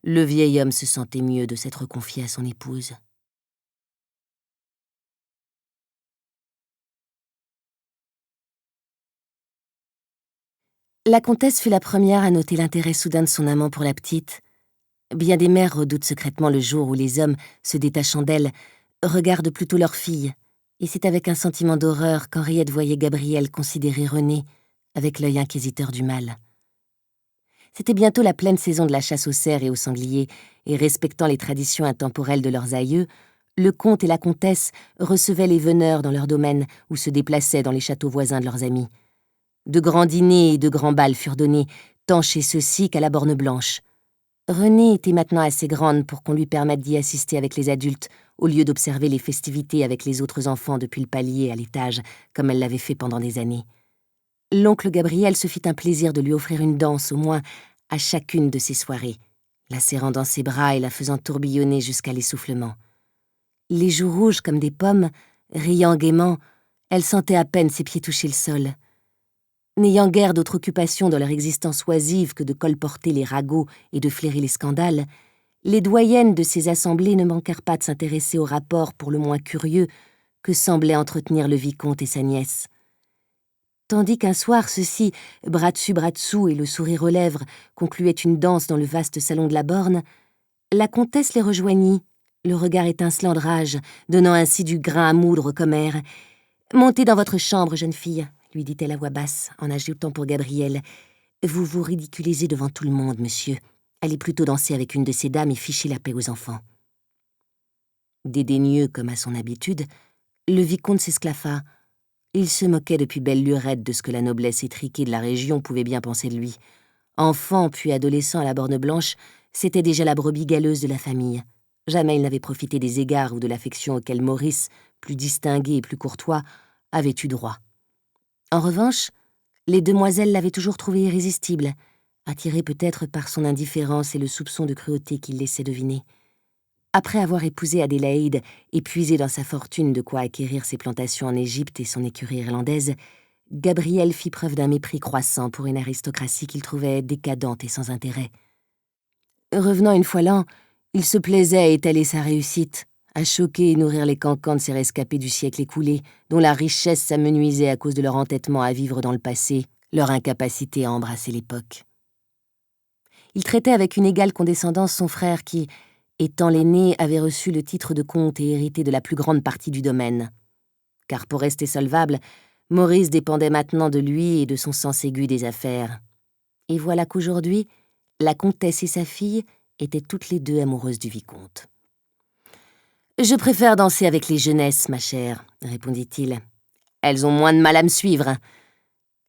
le vieil homme se sentait mieux de s'être confié à son épouse. La comtesse fut la première à noter l'intérêt soudain de son amant pour la petite. Bien des mères redoutent secrètement le jour où les hommes, se détachant d'elles, regardent plutôt leur fille, et c'est avec un sentiment d'horreur qu'Henriette voyait Gabriel considérer René avec l'œil inquisiteur du mal. C'était bientôt la pleine saison de la chasse aux cerfs et aux sangliers, et respectant les traditions intemporelles de leurs aïeux, le comte et la comtesse recevaient les veneurs dans leur domaine ou se déplaçaient dans les châteaux voisins de leurs amis. De grands dîners et de grands bals furent donnés, tant chez ceux-ci qu'à la Borne Blanche. Renée était maintenant assez grande pour qu'on lui permette d'y assister avec les adultes, au lieu d'observer les festivités avec les autres enfants depuis le palier à l'étage, comme elle l'avait fait pendant des années. L'oncle Gabriel se fit un plaisir de lui offrir une danse, au moins, à chacune de ses soirées, la serrant dans ses bras et la faisant tourbillonner jusqu'à l'essoufflement. Les joues rouges comme des pommes, riant gaiement, elle sentait à peine ses pieds toucher le sol. N'ayant guère d'autre occupation dans leur existence oisive que de colporter les ragots et de flairer les scandales, les doyennes de ces assemblées ne manquèrent pas de s'intéresser aux rapports pour le moins curieux que semblaient entretenir le vicomte et sa nièce. Tandis qu'un soir, ceux-ci, bras dessous et le sourire aux lèvres, concluaient une danse dans le vaste salon de la Borne, la comtesse les rejoignit, le regard étincelant de rage, donnant ainsi du grain à moudre comme air. « Montez dans votre chambre, jeune fille », lui dit-elle à voix basse, en ajoutant pour Gabriel. « Vous vous ridiculisez devant tout le monde, monsieur. Allez plutôt danser avec une de ces dames et fichez la paix aux enfants. » Dédaigneux comme à son habitude, le vicomte s'esclaffa. Il se moquait depuis belle lurette de ce que la noblesse étriquée de la région pouvait bien penser de lui. Enfant puis adolescent à la Borne Blanche, c'était déjà la brebis galeuse de la famille. Jamais il n'avait profité des égards ou de l'affection auxquels Maurice, plus distingué et plus courtois, avait eu droit. En revanche, les demoiselles l'avaient toujours trouvé irrésistible, attirée peut-être par son indifférence et le soupçon de cruauté qu'il laissait deviner. Après avoir épousé Adélaïde et puisé dans sa fortune de quoi acquérir ses plantations en Égypte et son écurie irlandaise, Gabriel fit preuve d'un mépris croissant pour une aristocratie qu'il trouvait décadente et sans intérêt. Revenant une fois l'an, il se plaisait à étaler sa réussite, à choquer et nourrir les cancans de ces rescapés du siècle écoulé, dont la richesse s'amenuisait à cause de leur entêtement à vivre dans le passé, leur incapacité à embrasser l'époque. Il traitait avec une égale condescendance son frère qui, étant l'aîné, avait reçu le titre de comte et hérité de la plus grande partie du domaine. Car pour rester solvable, Maurice dépendait maintenant de lui et de son sens aigu des affaires. Et voilà qu'aujourd'hui, la comtesse et sa fille étaient toutes les deux amoureuses du vicomte. « Je préfère danser avec les jeunesses, ma chère, » répondit-il. « Elles ont moins de mal à me suivre. »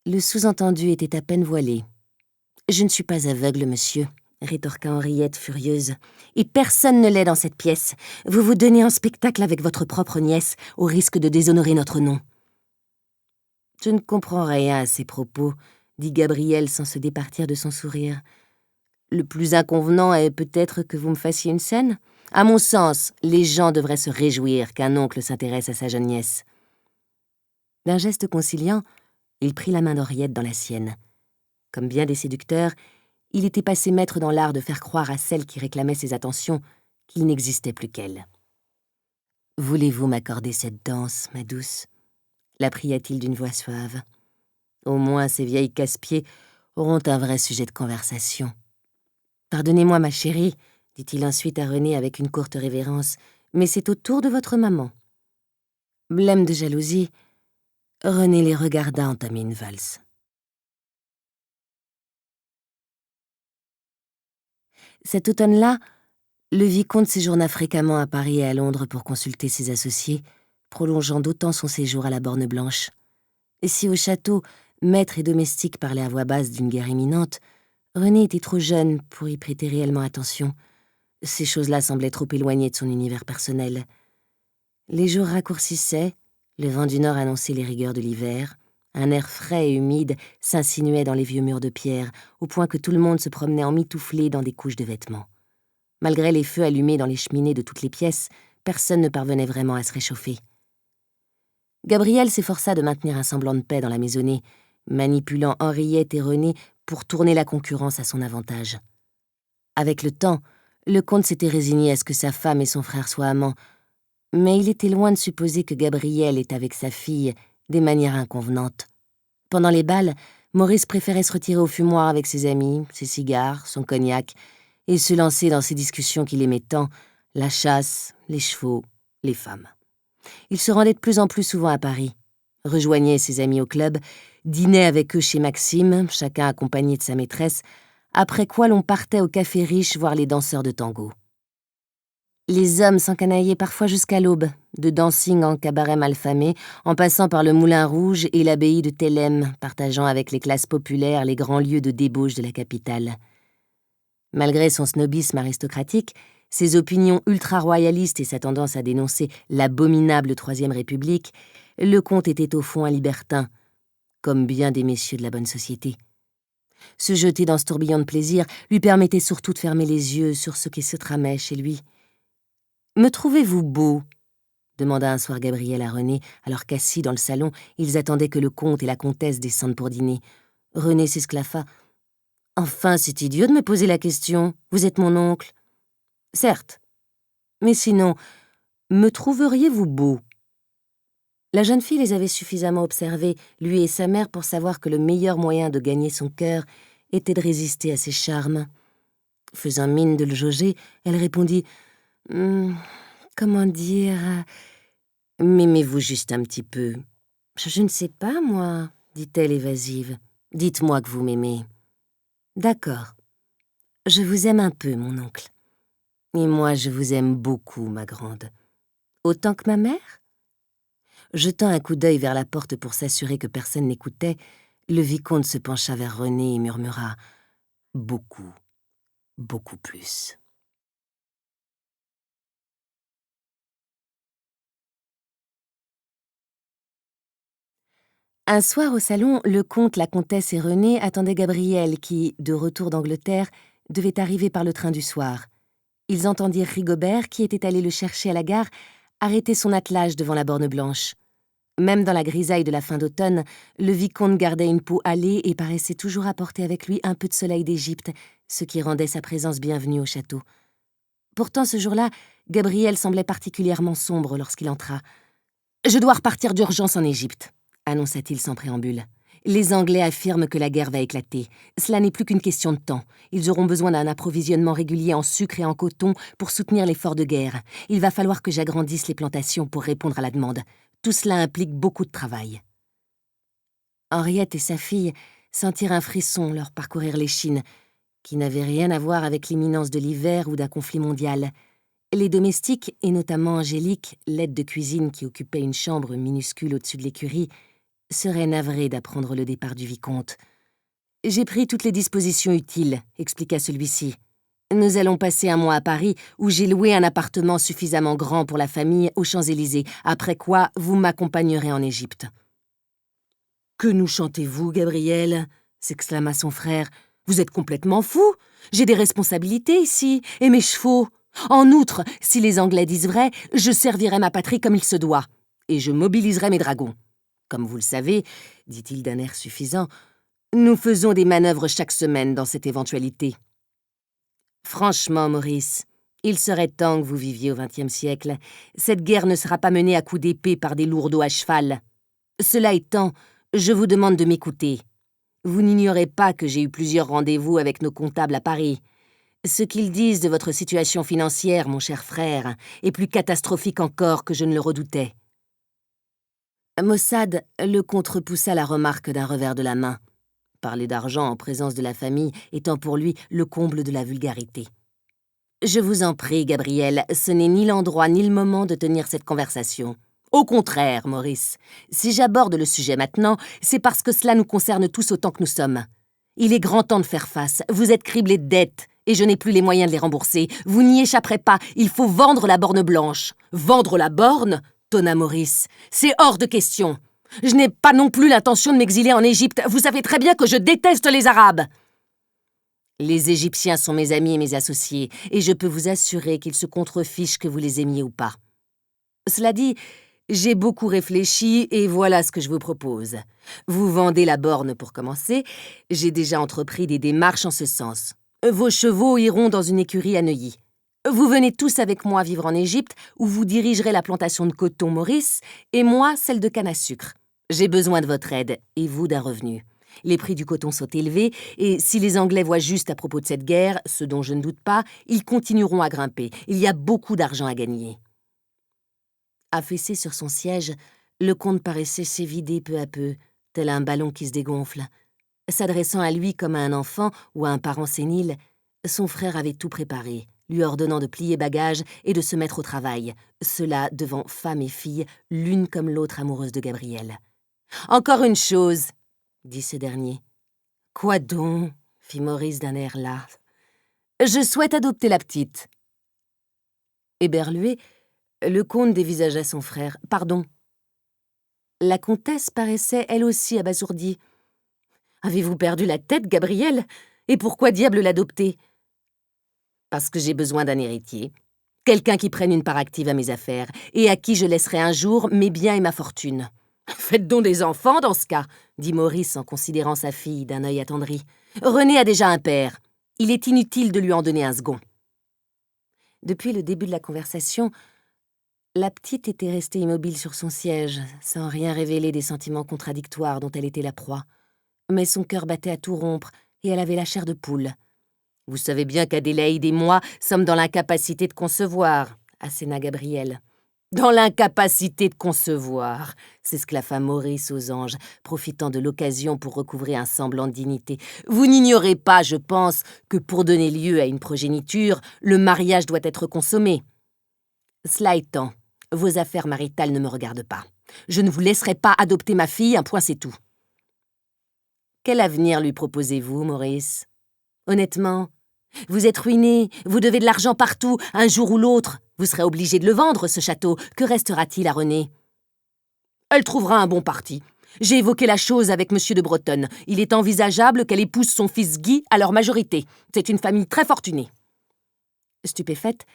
Le sous-entendu était à peine voilé. « Je ne suis pas aveugle, monsieur, » rétorqua Henriette furieuse. « Et personne ne l'est dans cette pièce. Vous vous donnez en spectacle avec votre propre nièce, au risque de déshonorer notre nom. » « Je ne comprends rien à ces propos, » dit Gabriel sans se départir de son sourire. « Le plus inconvenant est peut-être que vous me fassiez une scène. À mon sens, les gens devraient se réjouir qu'un oncle s'intéresse à sa jeune nièce. » D'un geste conciliant, il prit la main d'Henriette dans la sienne. Comme bien des séducteurs, il était passé maître dans l'art de faire croire à celle qui réclamait ses attentions qu'il n'existait plus qu'elle. « Voulez-vous m'accorder cette danse, ma douce ?» la pria-t-il d'une voix suave. « Au moins ces vieilles casse-pieds auront un vrai sujet de conversation. »« Pardonnez-moi, ma chérie, » dit-il ensuite à René avec une courte révérence, « mais c'est au tour de votre maman. » Blême de jalousie, René les regarda entamer une valse. Cet automne-là, le vicomte séjourna fréquemment à Paris et à Londres pour consulter ses associés, prolongeant d'autant son séjour à la Borne Blanche. Et si au château, maître et domestique parlaient à voix basse d'une guerre imminente, René était trop jeune pour y prêter réellement attention. Ces choses-là semblaient trop éloignées de son univers personnel. Les jours raccourcissaient, le vent du nord annonçait les rigueurs de l'hiver, un air frais et humide s'insinuait dans les vieux murs de pierre, au point que tout le monde se promenait emmitouflé dans des couches de vêtements. Malgré les feux allumés dans les cheminées de toutes les pièces, personne ne parvenait vraiment à se réchauffer. Gabriel s'efforça de maintenir un semblant de paix dans la maisonnée, manipulant Henriette et René pour tourner la concurrence à son avantage. Avec le temps, le comte s'était résigné à ce que sa femme et son frère soient amants, mais il était loin de supposer que Gabriel ait avec sa fille des manières inconvenantes. Pendant les bals, Maurice préférait se retirer au fumoir avec ses amis, ses cigares, son cognac, et se lancer dans ces discussions qu'il aimait tant, la chasse, les chevaux, les femmes. Il se rendait de plus en plus souvent à Paris, rejoignait ses amis au club, dînait avec eux chez Maxime, chacun accompagné de sa maîtresse, après quoi l'on partait au café riche voir les danseurs de tango. Les hommes s'encanaillaient parfois jusqu'à l'aube, de dancing en cabaret malfamé, en passant par le Moulin Rouge et l'abbaye de Thélème, partageant avec les classes populaires les grands lieux de débauche de la capitale. Malgré son snobisme aristocratique, ses opinions ultra-royalistes et sa tendance à dénoncer l'abominable Troisième République, le comte était au fond un libertin, comme bien des messieurs de la bonne société. Se jeter dans ce tourbillon de plaisir lui permettait surtout de fermer les yeux sur ce qui se tramait chez lui. « Me trouvez-vous beau ?» demanda un soir Gabriel à René, alors qu'assis dans le salon, ils attendaient que le comte et la comtesse descendent pour dîner. René s'esclaffa. « Enfin, c'est idiot de me poser la question. Vous êtes mon oncle. » « Certes. Mais sinon, me trouveriez-vous beau ?» La jeune fille les avait suffisamment observés, lui et sa mère, pour savoir que le meilleur moyen de gagner son cœur était de résister à ses charmes. Faisant mine de le jauger, elle répondit « Comment dire... M'aimez-vous juste un petit peu ?»« Je ne sais pas, moi, » dit-elle évasive. « Dites-moi que vous m'aimez. »« D'accord. Je vous aime un peu, mon oncle. Et moi, je vous aime beaucoup, ma grande. Autant que ma mère ?» Jetant un coup d'œil vers la porte pour s'assurer que personne n'écoutait, le vicomte se pencha vers René et murmura « Beaucoup, beaucoup plus. » Un soir au salon, le comte, la comtesse et René attendaient Gabriel qui, de retour d'Angleterre, devait arriver par le train du soir. Ils entendirent Rigobert, qui était allé le chercher à la gare, arrêter son attelage devant la Borne Blanche. Même dans la grisaille de la fin d'automne, le vicomte gardait une peau hâlée et paraissait toujours apporter avec lui un peu de soleil d'Égypte, ce qui rendait sa présence bienvenue au château. Pourtant, ce jour-là, Gabriel semblait particulièrement sombre lorsqu'il entra. « Je dois repartir d'urgence en Égypte », annonça-t-il sans préambule. « Les Anglais affirment que la guerre va éclater. Cela n'est plus qu'une question de temps. Ils auront besoin d'un approvisionnement régulier en sucre et en coton pour soutenir l'effort de guerre. Il va falloir que j'agrandisse les plantations pour répondre à la demande. Tout cela implique beaucoup de travail. » Henriette et sa fille sentirent un frisson leur parcourir l'échine, qui n'avait rien à voir avec l'imminence de l'hiver ou d'un conflit mondial. Les domestiques, et notamment Angélique, l'aide de cuisine qui occupait une chambre minuscule au-dessus de l'écurie, seraient navrés d'apprendre le départ du vicomte. « J'ai pris toutes les dispositions utiles », expliqua celui-ci. « Nous allons passer un mois à Paris, où j'ai loué un appartement suffisamment grand pour la famille aux Champs-Élysées, après quoi vous m'accompagnerez en Égypte. » « Que nous chantez-vous, Gabriel » s'exclama son frère. « Vous êtes complètement fou. J'ai des responsabilités ici, et mes chevaux. En outre, si les Anglais disent vrai, je servirai ma patrie comme il se doit, et je mobiliserai mes dragons. Comme vous le savez, dit-il d'un air suffisant, nous faisons des manœuvres chaque semaine dans cette éventualité. Franchement, Maurice, il serait temps que vous viviez au XXe siècle. Cette guerre ne sera pas menée à coups d'épée par des lourdeaux à cheval. Cela étant, je vous demande de m'écouter. Vous n'ignorez pas que j'ai eu plusieurs rendez-vous avec nos comptables à Paris. Ce qu'ils disent de votre situation financière, mon cher frère, est plus catastrophique encore que je ne le redoutais. » Maussade le contrepoussa la remarque d'un revers de la main, parler d'argent en présence de la famille étant pour lui le comble de la vulgarité. « Je vous en prie, Gabriel, ce n'est ni l'endroit ni le moment de tenir cette conversation. Au contraire, Maurice, si j'aborde le sujet maintenant, c'est parce que cela nous concerne tous autant que nous sommes. Il est grand temps de faire face. Vous êtes criblés de dettes, et je n'ai plus les moyens de les rembourser. Vous n'y échapperez pas. Il faut vendre la borne blanche. »« Vendre la borne ?» tonna Maurice. « C'est hors de question. Je n'ai pas non plus l'intention de m'exiler en Égypte. Vous savez très bien que je déteste les Arabes. » Les Égyptiens sont mes amis et mes associés, et je peux vous assurer qu'ils se contrefichent que vous les aimiez ou pas. Cela dit, j'ai beaucoup réfléchi et voilà ce que je vous propose. Vous vendez la borne pour commencer. J'ai déjà entrepris des démarches en ce sens. Vos chevaux iront dans une écurie à Neuilly. Vous venez tous avec moi vivre en Égypte où vous dirigerez la plantation de coton Maurice et moi celle de canne à sucre. J'ai besoin de votre aide et vous d'un revenu. Les prix du coton sont élevés et si les Anglais voient juste à propos de cette guerre, ce dont je ne doute pas, ils continueront à grimper. Il y a beaucoup d'argent à gagner. Affaissé sur son siège, le comte paraissait s'évider peu à peu, tel un ballon qui se dégonfle. S'adressant à lui comme à un enfant ou à un parent sénile, son frère avait tout préparé, lui ordonnant de plier bagages et de se mettre au travail, cela devant femme et fille, l'une comme l'autre amoureuse de Gabriel. « Encore une chose !» dit ce dernier. « Quoi donc ?» fit Maurice d'un air las. « Je souhaite adopter la petite. » Éberlué, le comte dévisagea son frère. « Pardon. » La comtesse paraissait elle aussi abasourdie. « Avez-vous perdu la tête, Gabriel? Et pourquoi diable l'adopter? » « Parce que j'ai besoin d'un héritier. Quelqu'un qui prenne une part active à mes affaires et à qui je laisserai un jour mes biens et ma fortune. »« Faites donc des enfants dans ce cas, » dit Maurice en considérant sa fille d'un œil attendri. « René a déjà un père. Il est inutile de lui en donner un second. » Depuis le début de la conversation, la petite était restée immobile sur son siège, sans rien révéler des sentiments contradictoires dont elle était la proie. Mais son cœur battait à tout rompre et elle avait la chair de poule. « Vous savez bien qu'Adélaïde et moi sommes dans l'incapacité de concevoir, » asséna Gabriel. « Dans l'incapacité de concevoir » s'esclaffa Maurice aux anges, profitant de l'occasion pour recouvrer un semblant de dignité. « Vous n'ignorez pas, je pense, que pour donner lieu à une progéniture, le mariage doit être consommé. Cela étant, vos affaires maritales ne me regardent pas. Je ne vous laisserai pas adopter ma fille, un point c'est tout. » Quel avenir lui proposez-vous, Maurice? Honnêtement, vous êtes ruiné, vous devez de l'argent partout, un jour ou l'autre. Vous serez obligé de le vendre, ce château. Que restera-t-il à René? Elle trouvera un bon parti. J'ai évoqué la chose avec M. de Bretonne. Il est envisageable qu'elle épouse son fils Guy à leur majorité. C'est une famille très fortunée. Stupéfaite,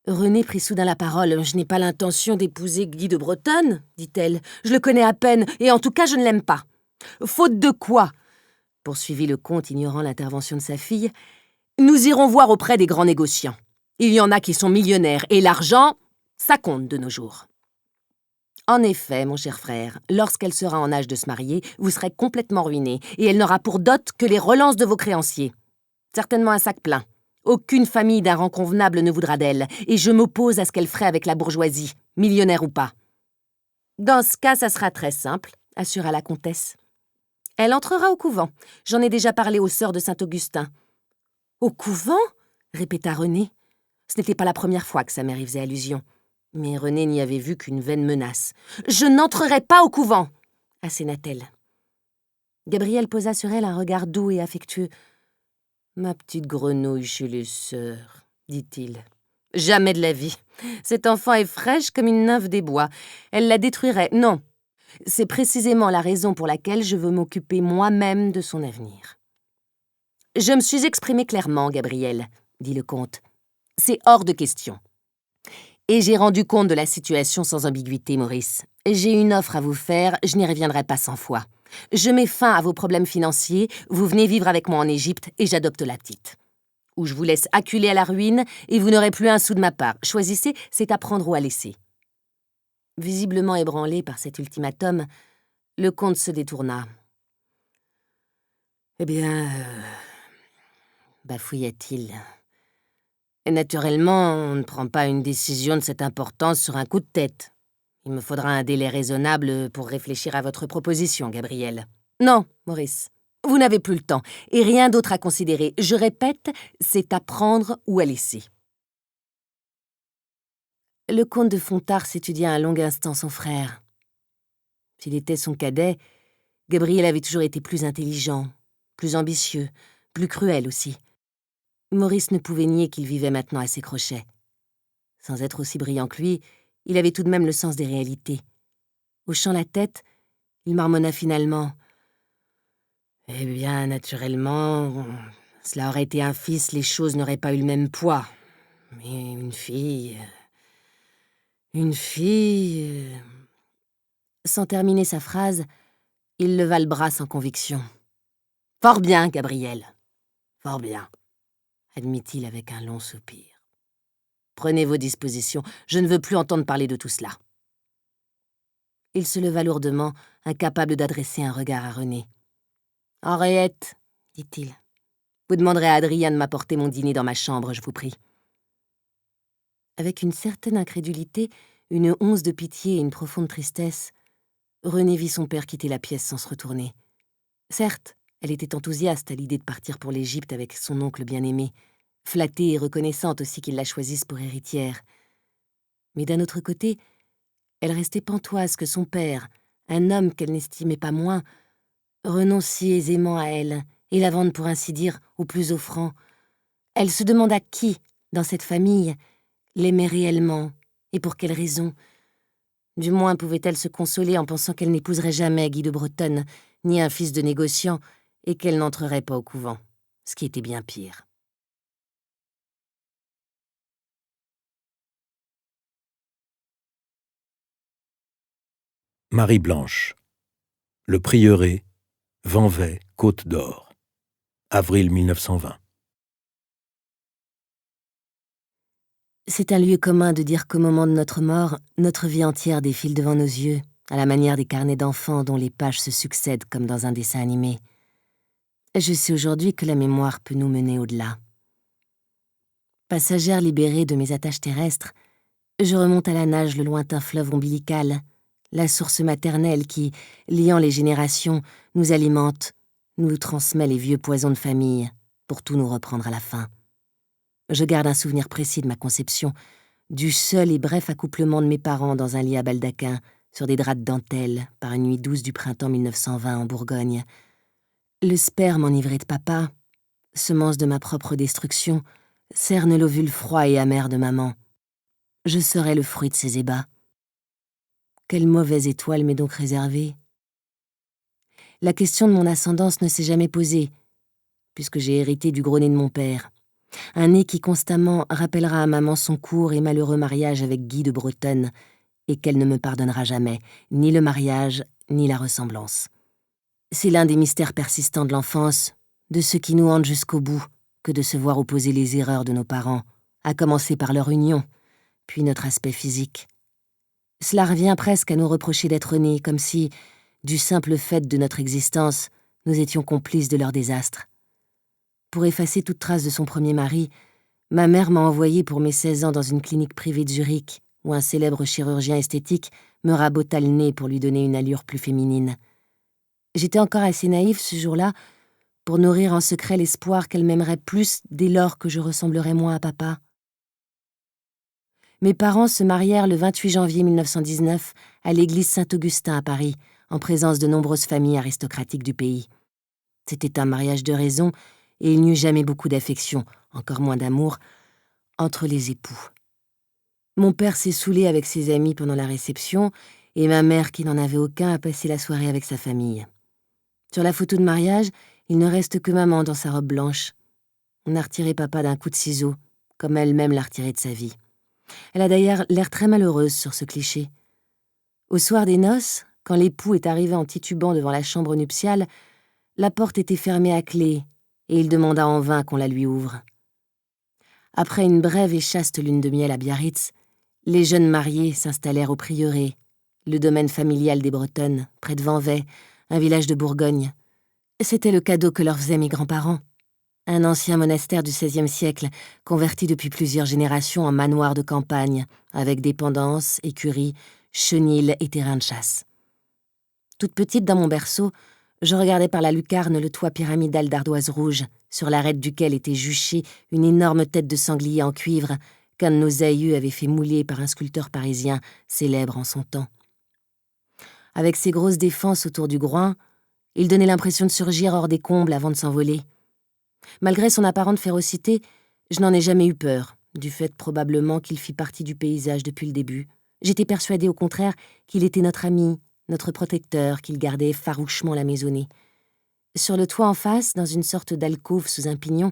René prit soudain la parole. « Je n'ai pas l'intention d'épouser Guy de Bretonne, dit-elle. Je le connais à peine, et en tout cas, je ne l'aime pas. »« Faute de quoi ?» poursuivit le comte, ignorant l'intervention de sa fille. « Nous irons voir auprès des grands négociants. Il y en a qui sont millionnaires, et l'argent, ça compte de nos jours. En effet, mon cher frère, lorsqu'elle sera en âge de se marier, vous serez complètement ruiné, et elle n'aura pour dot que les relances de vos créanciers. Certainement un sac plein. Aucune famille d'un rang convenable ne voudra d'elle, et je m'oppose à ce qu'elle ferait avec la bourgeoisie, millionnaire ou pas. Dans ce cas, ça sera très simple, assura la comtesse. Elle entrera au couvent. J'en ai déjà parlé aux sœurs de Saint-Augustin. Au couvent ? Répéta René. Ce n'était pas la première fois que sa mère y faisait allusion. Mais René n'y avait vu qu'une vaine menace. « Je n'entrerai pas au couvent !» asséna-t-elle. Gabriel posa sur elle un regard doux et affectueux. « Ma petite grenouille chez les sœurs, » dit-il. « Jamais de la vie. Cette enfant est fraîche comme une nymphe des bois. Elle la détruirait. Non. C'est précisément la raison pour laquelle je veux m'occuper moi-même de son avenir. » « Je me suis exprimé clairement, Gabriel, » dit le comte. « C'est hors de question. » Et j'ai rendu compte de la situation sans ambiguïté, Maurice. J'ai une offre à vous faire, je n'y reviendrai pas 100 fois. Je mets fin à vos problèmes financiers, vous venez vivre avec moi en Égypte et j'adopte la petite. Ou je vous laisse acculer à la ruine et vous n'aurez plus un sou de ma part. Choisissez, c'est à prendre ou à laisser. Visiblement ébranlé par cet ultimatum, le comte se détourna. « Eh bien... bafouilla-t-il. Et naturellement, on ne prend pas une décision de cette importance sur un coup de tête. Il me faudra un délai raisonnable pour réfléchir à votre proposition, Gabriel. Non, Maurice, vous n'avez plus le temps, et rien d'autre à considérer. Je répète, c'est à prendre ou à laisser. » Le comte de Fontars étudia un long instant son frère. S'il était son cadet, Gabriel avait toujours été plus intelligent, plus ambitieux, plus cruel aussi. Maurice ne pouvait nier qu'il vivait maintenant à ses crochets. Sans être aussi brillant que lui, il avait tout de même le sens des réalités. Hochant la tête, il marmonna finalement. « Eh bien, naturellement, cela aurait été un fils, les choses n'auraient pas eu le même poids. Mais une fille... Une fille... » Sans terminer sa phrase, il leva le bras sans conviction. « Fort bien, Gabriel, fort bien. » admit-il avec un long soupir. « Prenez vos dispositions, je ne veux plus entendre parler de tout cela. » Il se leva lourdement, incapable d'adresser un regard à René. « Henriette, dit-il, vous demanderez à Adrien de m'apporter mon dîner dans ma chambre, je vous prie. » Avec une certaine incrédulité, une once de pitié et une profonde tristesse, René vit son père quitter la pièce sans se retourner. Certes, elle était enthousiaste à l'idée de partir pour l'Égypte avec son oncle bien-aimé, flattée et reconnaissante aussi qu'il la choisisse pour héritière. Mais d'un autre côté, elle restait pantoise que son père, un homme qu'elle n'estimait pas moins, renonce si aisément à elle et la vende pour ainsi dire au plus offrant. Elle se demanda qui, dans cette famille, l'aimait réellement et pour quelle raison. Du moins pouvait-elle se consoler en pensant qu'elle n'épouserait jamais Guy de Bretonne, ni un fils de négociant, et qu'elle n'entrerait pas au couvent, ce qui était bien pire. Marie-Blanche. Le Prieuré, Vanvay, Côte d'Or. Avril 1920. C'est un lieu commun de dire qu'au moment de notre mort, notre vie entière défile devant nos yeux, à la manière des carnets d'enfants dont les pages se succèdent comme dans un dessin animé. Je sais aujourd'hui que la mémoire peut nous mener au-delà. Passagère libérée de mes attaches terrestres, je remonte à la nage le lointain fleuve ombilical, la source maternelle qui, liant les générations, nous alimente, nous transmet les vieux poisons de famille, pour tout nous reprendre à la fin. Je garde un souvenir précis de ma conception, du seul et bref accouplement de mes parents dans un lit à baldaquin, sur des draps de dentelle, par une nuit douce du printemps 1920 en Bourgogne. Le sperme enivré de papa, semence de ma propre destruction, cerne l'ovule froid et amer de maman. Je serai le fruit de ses ébats. Quelle mauvaise étoile m'est donc réservée? La question de mon ascendance ne s'est jamais posée, puisque j'ai hérité du gros nez de mon père. Un nez qui constamment rappellera à maman son court et malheureux mariage avec Guy de Bretonne, et qu'elle ne me pardonnera jamais, ni le mariage, ni la ressemblance. C'est l'un des mystères persistants de l'enfance, de ceux qui nous hantent jusqu'au bout, que de se voir opposer les erreurs de nos parents à commencer par leur union, puis notre aspect physique. Cela revient presque à nous reprocher d'être nés, comme si, du simple fait de notre existence, nous étions complices de leur désastre. Pour effacer toute trace de son premier mari, ma mère m'a envoyée pour mes 16 ans dans une clinique privée de Zurich, où un célèbre chirurgien esthétique me rabota le nez pour lui donner une allure plus féminine. J'étais encore assez naïve ce jour-là pour nourrir en secret l'espoir qu'elle m'aimerait plus dès lors que je ressemblerais moins à papa. Mes parents se marièrent le 28 janvier 1919 à l'église Saint-Augustin à Paris, en présence de nombreuses familles aristocratiques du pays. C'était un mariage de raison, et il n'y eut jamais beaucoup d'affection, encore moins d'amour, entre les époux. Mon père s'est saoulé avec ses amis pendant la réception, et ma mère, qui n'en avait aucun, a passé la soirée avec sa famille. Sur la photo de mariage, il ne reste que maman dans sa robe blanche. On a retiré papa d'un coup de ciseau, comme elle-même l'a retiré de sa vie. Elle a d'ailleurs l'air très malheureuse sur ce cliché. Au soir des noces, quand l'époux est arrivé en titubant devant la chambre nuptiale, la porte était fermée à clé, et il demanda en vain qu'on la lui ouvre. Après une brève et chaste lune de miel à Biarritz, les jeunes mariés s'installèrent au prieuré, le domaine familial des Bretonnes, près de Vanvay, un village de Bourgogne. C'était le cadeau que leur faisaient mes grands-parents. Un ancien monastère du XVIe siècle, converti depuis plusieurs générations en manoir de campagne, avec dépendances, écuries, chenils et terrains de chasse. Toute petite dans mon berceau, je regardais par la lucarne le toit pyramidal d'ardoise rouge, sur l'arête duquel était juchée une énorme tête de sanglier en cuivre qu'un de nos aïeux avait fait mouler par un sculpteur parisien célèbre en son temps. Avec ses grosses défenses autour du groin, il donnait l'impression de surgir hors des combles avant de s'envoler. Malgré son apparente férocité, je n'en ai jamais eu peur, du fait probablement qu'il fit partie du paysage depuis le début. J'étais persuadée au contraire qu'il était notre ami, notre protecteur, qu'il gardait farouchement la maisonnée. Sur le toit en face, dans une sorte d'alcôve sous un pignon,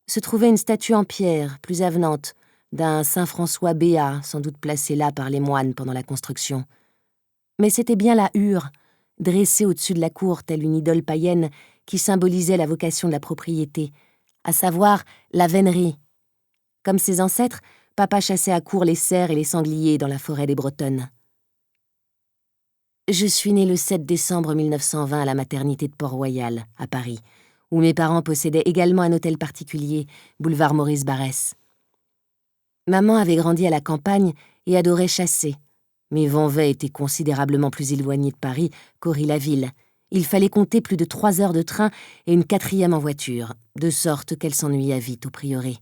se trouvait une statue en pierre, plus avenante, d'un Saint François béat, sans doute placé là par les moines pendant la construction. Mais c'était bien la hure, dressée au-dessus de la cour telle une idole païenne qui symbolisait la vocation de la propriété, à savoir la vénerie. Comme ses ancêtres, papa chassait à courre les cerfs et les sangliers dans la forêt des Bretonnes. Je suis née le 7 décembre 1920 à la maternité de Port-Royal, à Paris, où mes parents possédaient également un hôtel particulier, boulevard Maurice Barrès. Maman avait grandi à la campagne et adorait chasser, mais Vanvay était considérablement plus éloigné de Paris qu'Aury-la-Ville. Il fallait compter plus de 3 heures de train et une 4e en voiture, de sorte qu'elle s'ennuya vite au prieuré.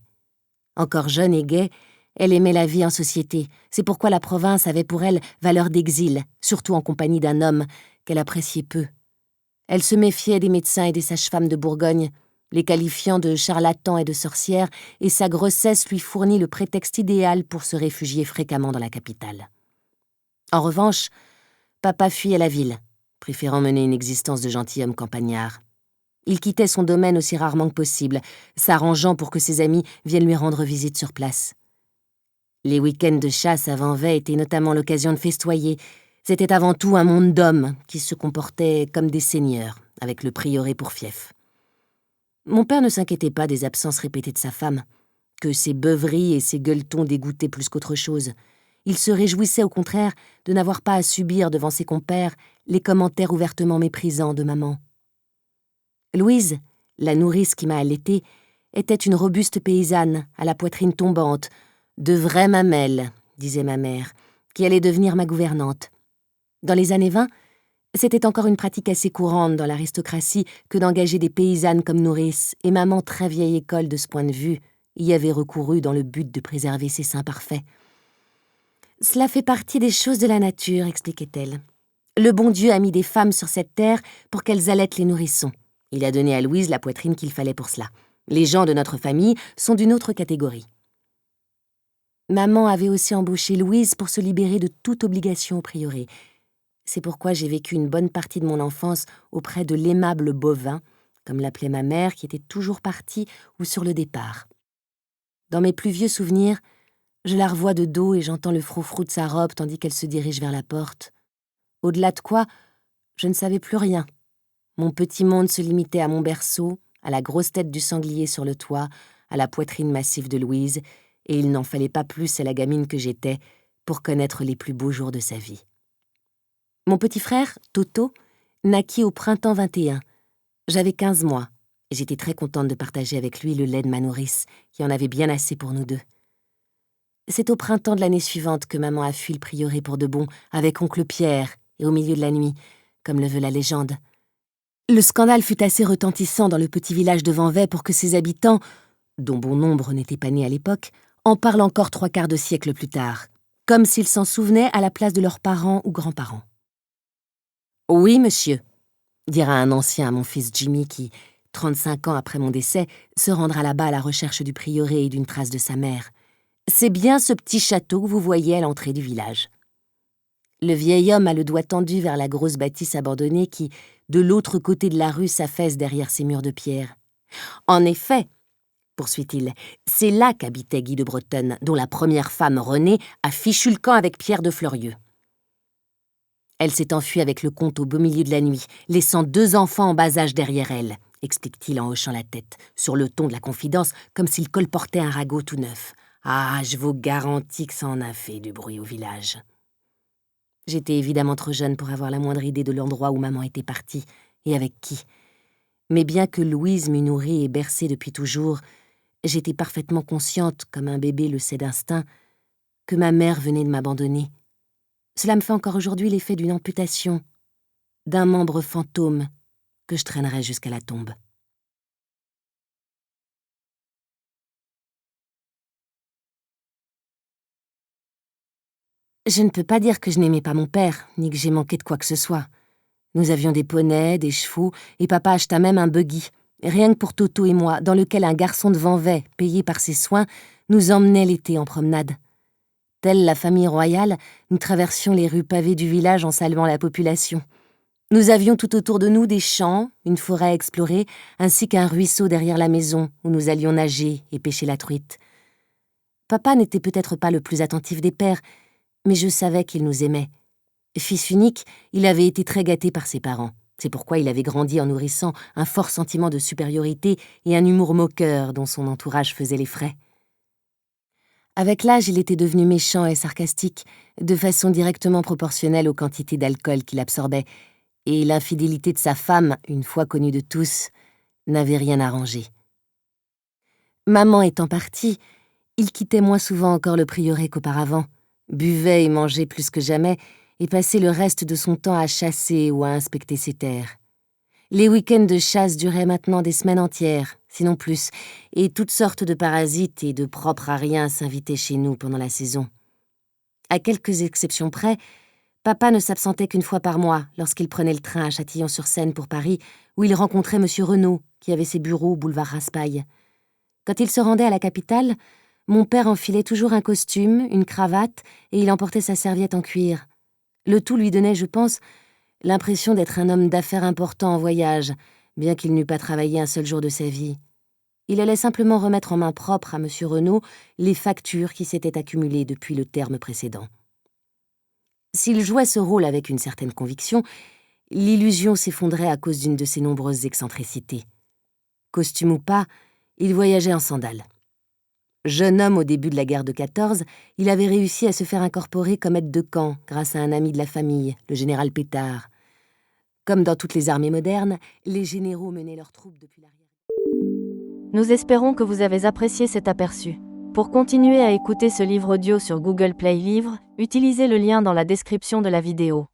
Encore jeune et gaie, elle aimait la vie en société. C'est pourquoi la province avait pour elle valeur d'exil, surtout en compagnie d'un homme qu'elle appréciait peu. Elle se méfiait des médecins et des sages-femmes de Bourgogne, les qualifiant de charlatans et de sorcières, et sa grossesse lui fournit le prétexte idéal pour se réfugier fréquemment dans la capitale. En revanche, papa fuyait la ville, préférant mener une existence de gentilhomme campagnard. Il quittait son domaine aussi rarement que possible, s'arrangeant pour que ses amis viennent lui rendre visite sur place. Les week-ends de chasse à Vanvay étaient notamment l'occasion de festoyer. C'était avant tout un monde d'hommes qui se comportaient comme des seigneurs, avec le prieuré pour fief. Mon père ne s'inquiétait pas des absences répétées de sa femme, que ses beuveries et ses gueuletons dégoûtaient plus qu'autre chose. Il se réjouissait au contraire de n'avoir pas à subir devant ses compères les commentaires ouvertement méprisants de maman. Louise, la nourrice qui m'a allaitée, était une robuste paysanne à la poitrine tombante, de vraies mamelles, disait ma mère, qui allait devenir ma gouvernante. Dans les années 20, c'était encore une pratique assez courante dans l'aristocratie que d'engager des paysannes comme nourrices, et maman, très vieille école de ce point de vue, y avait recouru dans le but de préserver ses seins parfaits. « Cela fait partie des choses de la nature, expliquait-elle. Le bon Dieu a mis des femmes sur cette terre pour qu'elles allaitent les nourrissons. Il a donné à Louise la poitrine qu'il fallait pour cela. Les gens de notre famille sont d'une autre catégorie. » Maman avait aussi embauché Louise pour se libérer de toute obligation au prieuré. C'est pourquoi j'ai vécu une bonne partie de mon enfance auprès de l'aimable bovin, comme l'appelait ma mère, qui était toujours partie ou sur le départ. Dans mes plus vieux souvenirs, je la revois de dos et j'entends le froufrou de sa robe tandis qu'elle se dirige vers la porte. Au-delà de quoi, je ne savais plus rien. Mon petit monde se limitait à mon berceau, à la grosse tête du sanglier sur le toit, à la poitrine massive de Louise, et il n'en fallait pas plus à la gamine que j'étais pour connaître les plus beaux jours de sa vie. Mon petit frère, Toto, naquit au printemps 21. J'avais 15 mois, et j'étais très contente de partager avec lui le lait de ma nourrice, qui en avait bien assez pour nous deux. C'est au printemps de l'année suivante que maman a fui le prieuré pour de bon, avec oncle Pierre, et au milieu de la nuit, comme le veut la légende. Le scandale fut assez retentissant dans le petit village de Vanvay pour que ses habitants, dont bon nombre n'étaient pas nés à l'époque, en parlent encore 3/4 de siècle plus tard, comme s'ils s'en souvenaient à la place de leurs parents ou grands-parents. « Oui, monsieur », dira un ancien à mon fils Jimmy qui, 35 ans après mon décès, se rendra là-bas à la recherche du prieuré et d'une trace de sa mère. « C'est bien ce petit château que vous voyez à l'entrée du village. » Le vieil homme a le doigt tendu vers la grosse bâtisse abandonnée qui, de l'autre côté de la rue, s'affaisse derrière ses murs de pierre. « En effet, » poursuit-il, « c'est là qu'habitait Guy de Bretonne, dont la première femme, Renée, a fichu le camp avec Pierre de Fleurieux. Elle s'est enfuie avec le comte au beau milieu de la nuit, laissant 2 enfants en bas âge derrière elle, explique-t-il en hochant la tête, sur le ton de la confidence, comme s'il colportait un ragot tout neuf. Ah, je vous garantis que ça en a fait du bruit au village. » J'étais évidemment trop jeune pour avoir la moindre idée de l'endroit où maman était partie, et avec qui. Mais bien que Louise m'eût nourrie et bercée depuis toujours, j'étais parfaitement consciente, comme un bébé le sait d'instinct, que ma mère venait de m'abandonner. Cela me fait encore aujourd'hui l'effet d'une amputation, d'un membre fantôme que je traînerai jusqu'à la tombe. Je ne peux pas dire que je n'aimais pas mon père, ni que j'ai manqué de quoi que ce soit. Nous avions des poneys, des chevaux, et papa acheta même un buggy, rien que pour Toto et moi, dans lequel un garçon de Vanvay, payé par ses soins, nous emmenait l'été en promenade. Telle la famille royale, nous traversions les rues pavées du village en saluant la population. Nous avions tout autour de nous des champs, une forêt à explorer, ainsi qu'un ruisseau derrière la maison où nous allions nager et pêcher la truite. Papa n'était peut-être pas le plus attentif des pères, mais je savais qu'il nous aimait. Fils unique, il avait été très gâté par ses parents. C'est pourquoi il avait grandi en nourrissant un fort sentiment de supériorité et un humour moqueur dont son entourage faisait les frais. Avec l'âge, il était devenu méchant et sarcastique, de façon directement proportionnelle aux quantités d'alcool qu'il absorbait, et l'infidélité de sa femme, une fois connue de tous, n'avait rien arrangé. Maman étant partie, il quittait moins souvent encore le prieuré qu'auparavant, buvait et mangeait plus que jamais, et passait le reste de son temps à chasser ou à inspecter ses terres. Les week-ends de chasse duraient maintenant des semaines entières, sinon plus, et toutes sortes de parasites et de propres à rien s'invitaient chez nous pendant la saison. À quelques exceptions près, papa ne s'absentait qu'une fois par mois, lorsqu'il prenait le train à Châtillon-sur-Seine pour Paris, où il rencontrait M. Renaud, qui avait ses bureaux au boulevard Raspail. Quand il se rendait à la capitale, mon père enfilait toujours un costume, une cravate, et il emportait sa serviette en cuir. Le tout lui donnait, je pense, l'impression d'être un homme d'affaires important en voyage, bien qu'il n'eût pas travaillé un seul jour de sa vie. Il allait simplement remettre en main propre à M. Renaud les factures qui s'étaient accumulées depuis le terme précédent. S'il jouait ce rôle avec une certaine conviction, l'illusion s'effondrait à cause d'une de ses nombreuses excentricités. Costume ou pas, il voyageait en sandales. Jeune homme au début de la guerre de 14, il avait réussi à se faire incorporer comme aide de camp grâce à un ami de la famille, le général Pétard. Comme dans toutes les armées modernes, les généraux menaient leurs troupes depuis l'arrière. Nous espérons que vous avez apprécié cet aperçu. Pour continuer à écouter ce livre audio sur Google Play Livres, utilisez le lien dans la description de la vidéo.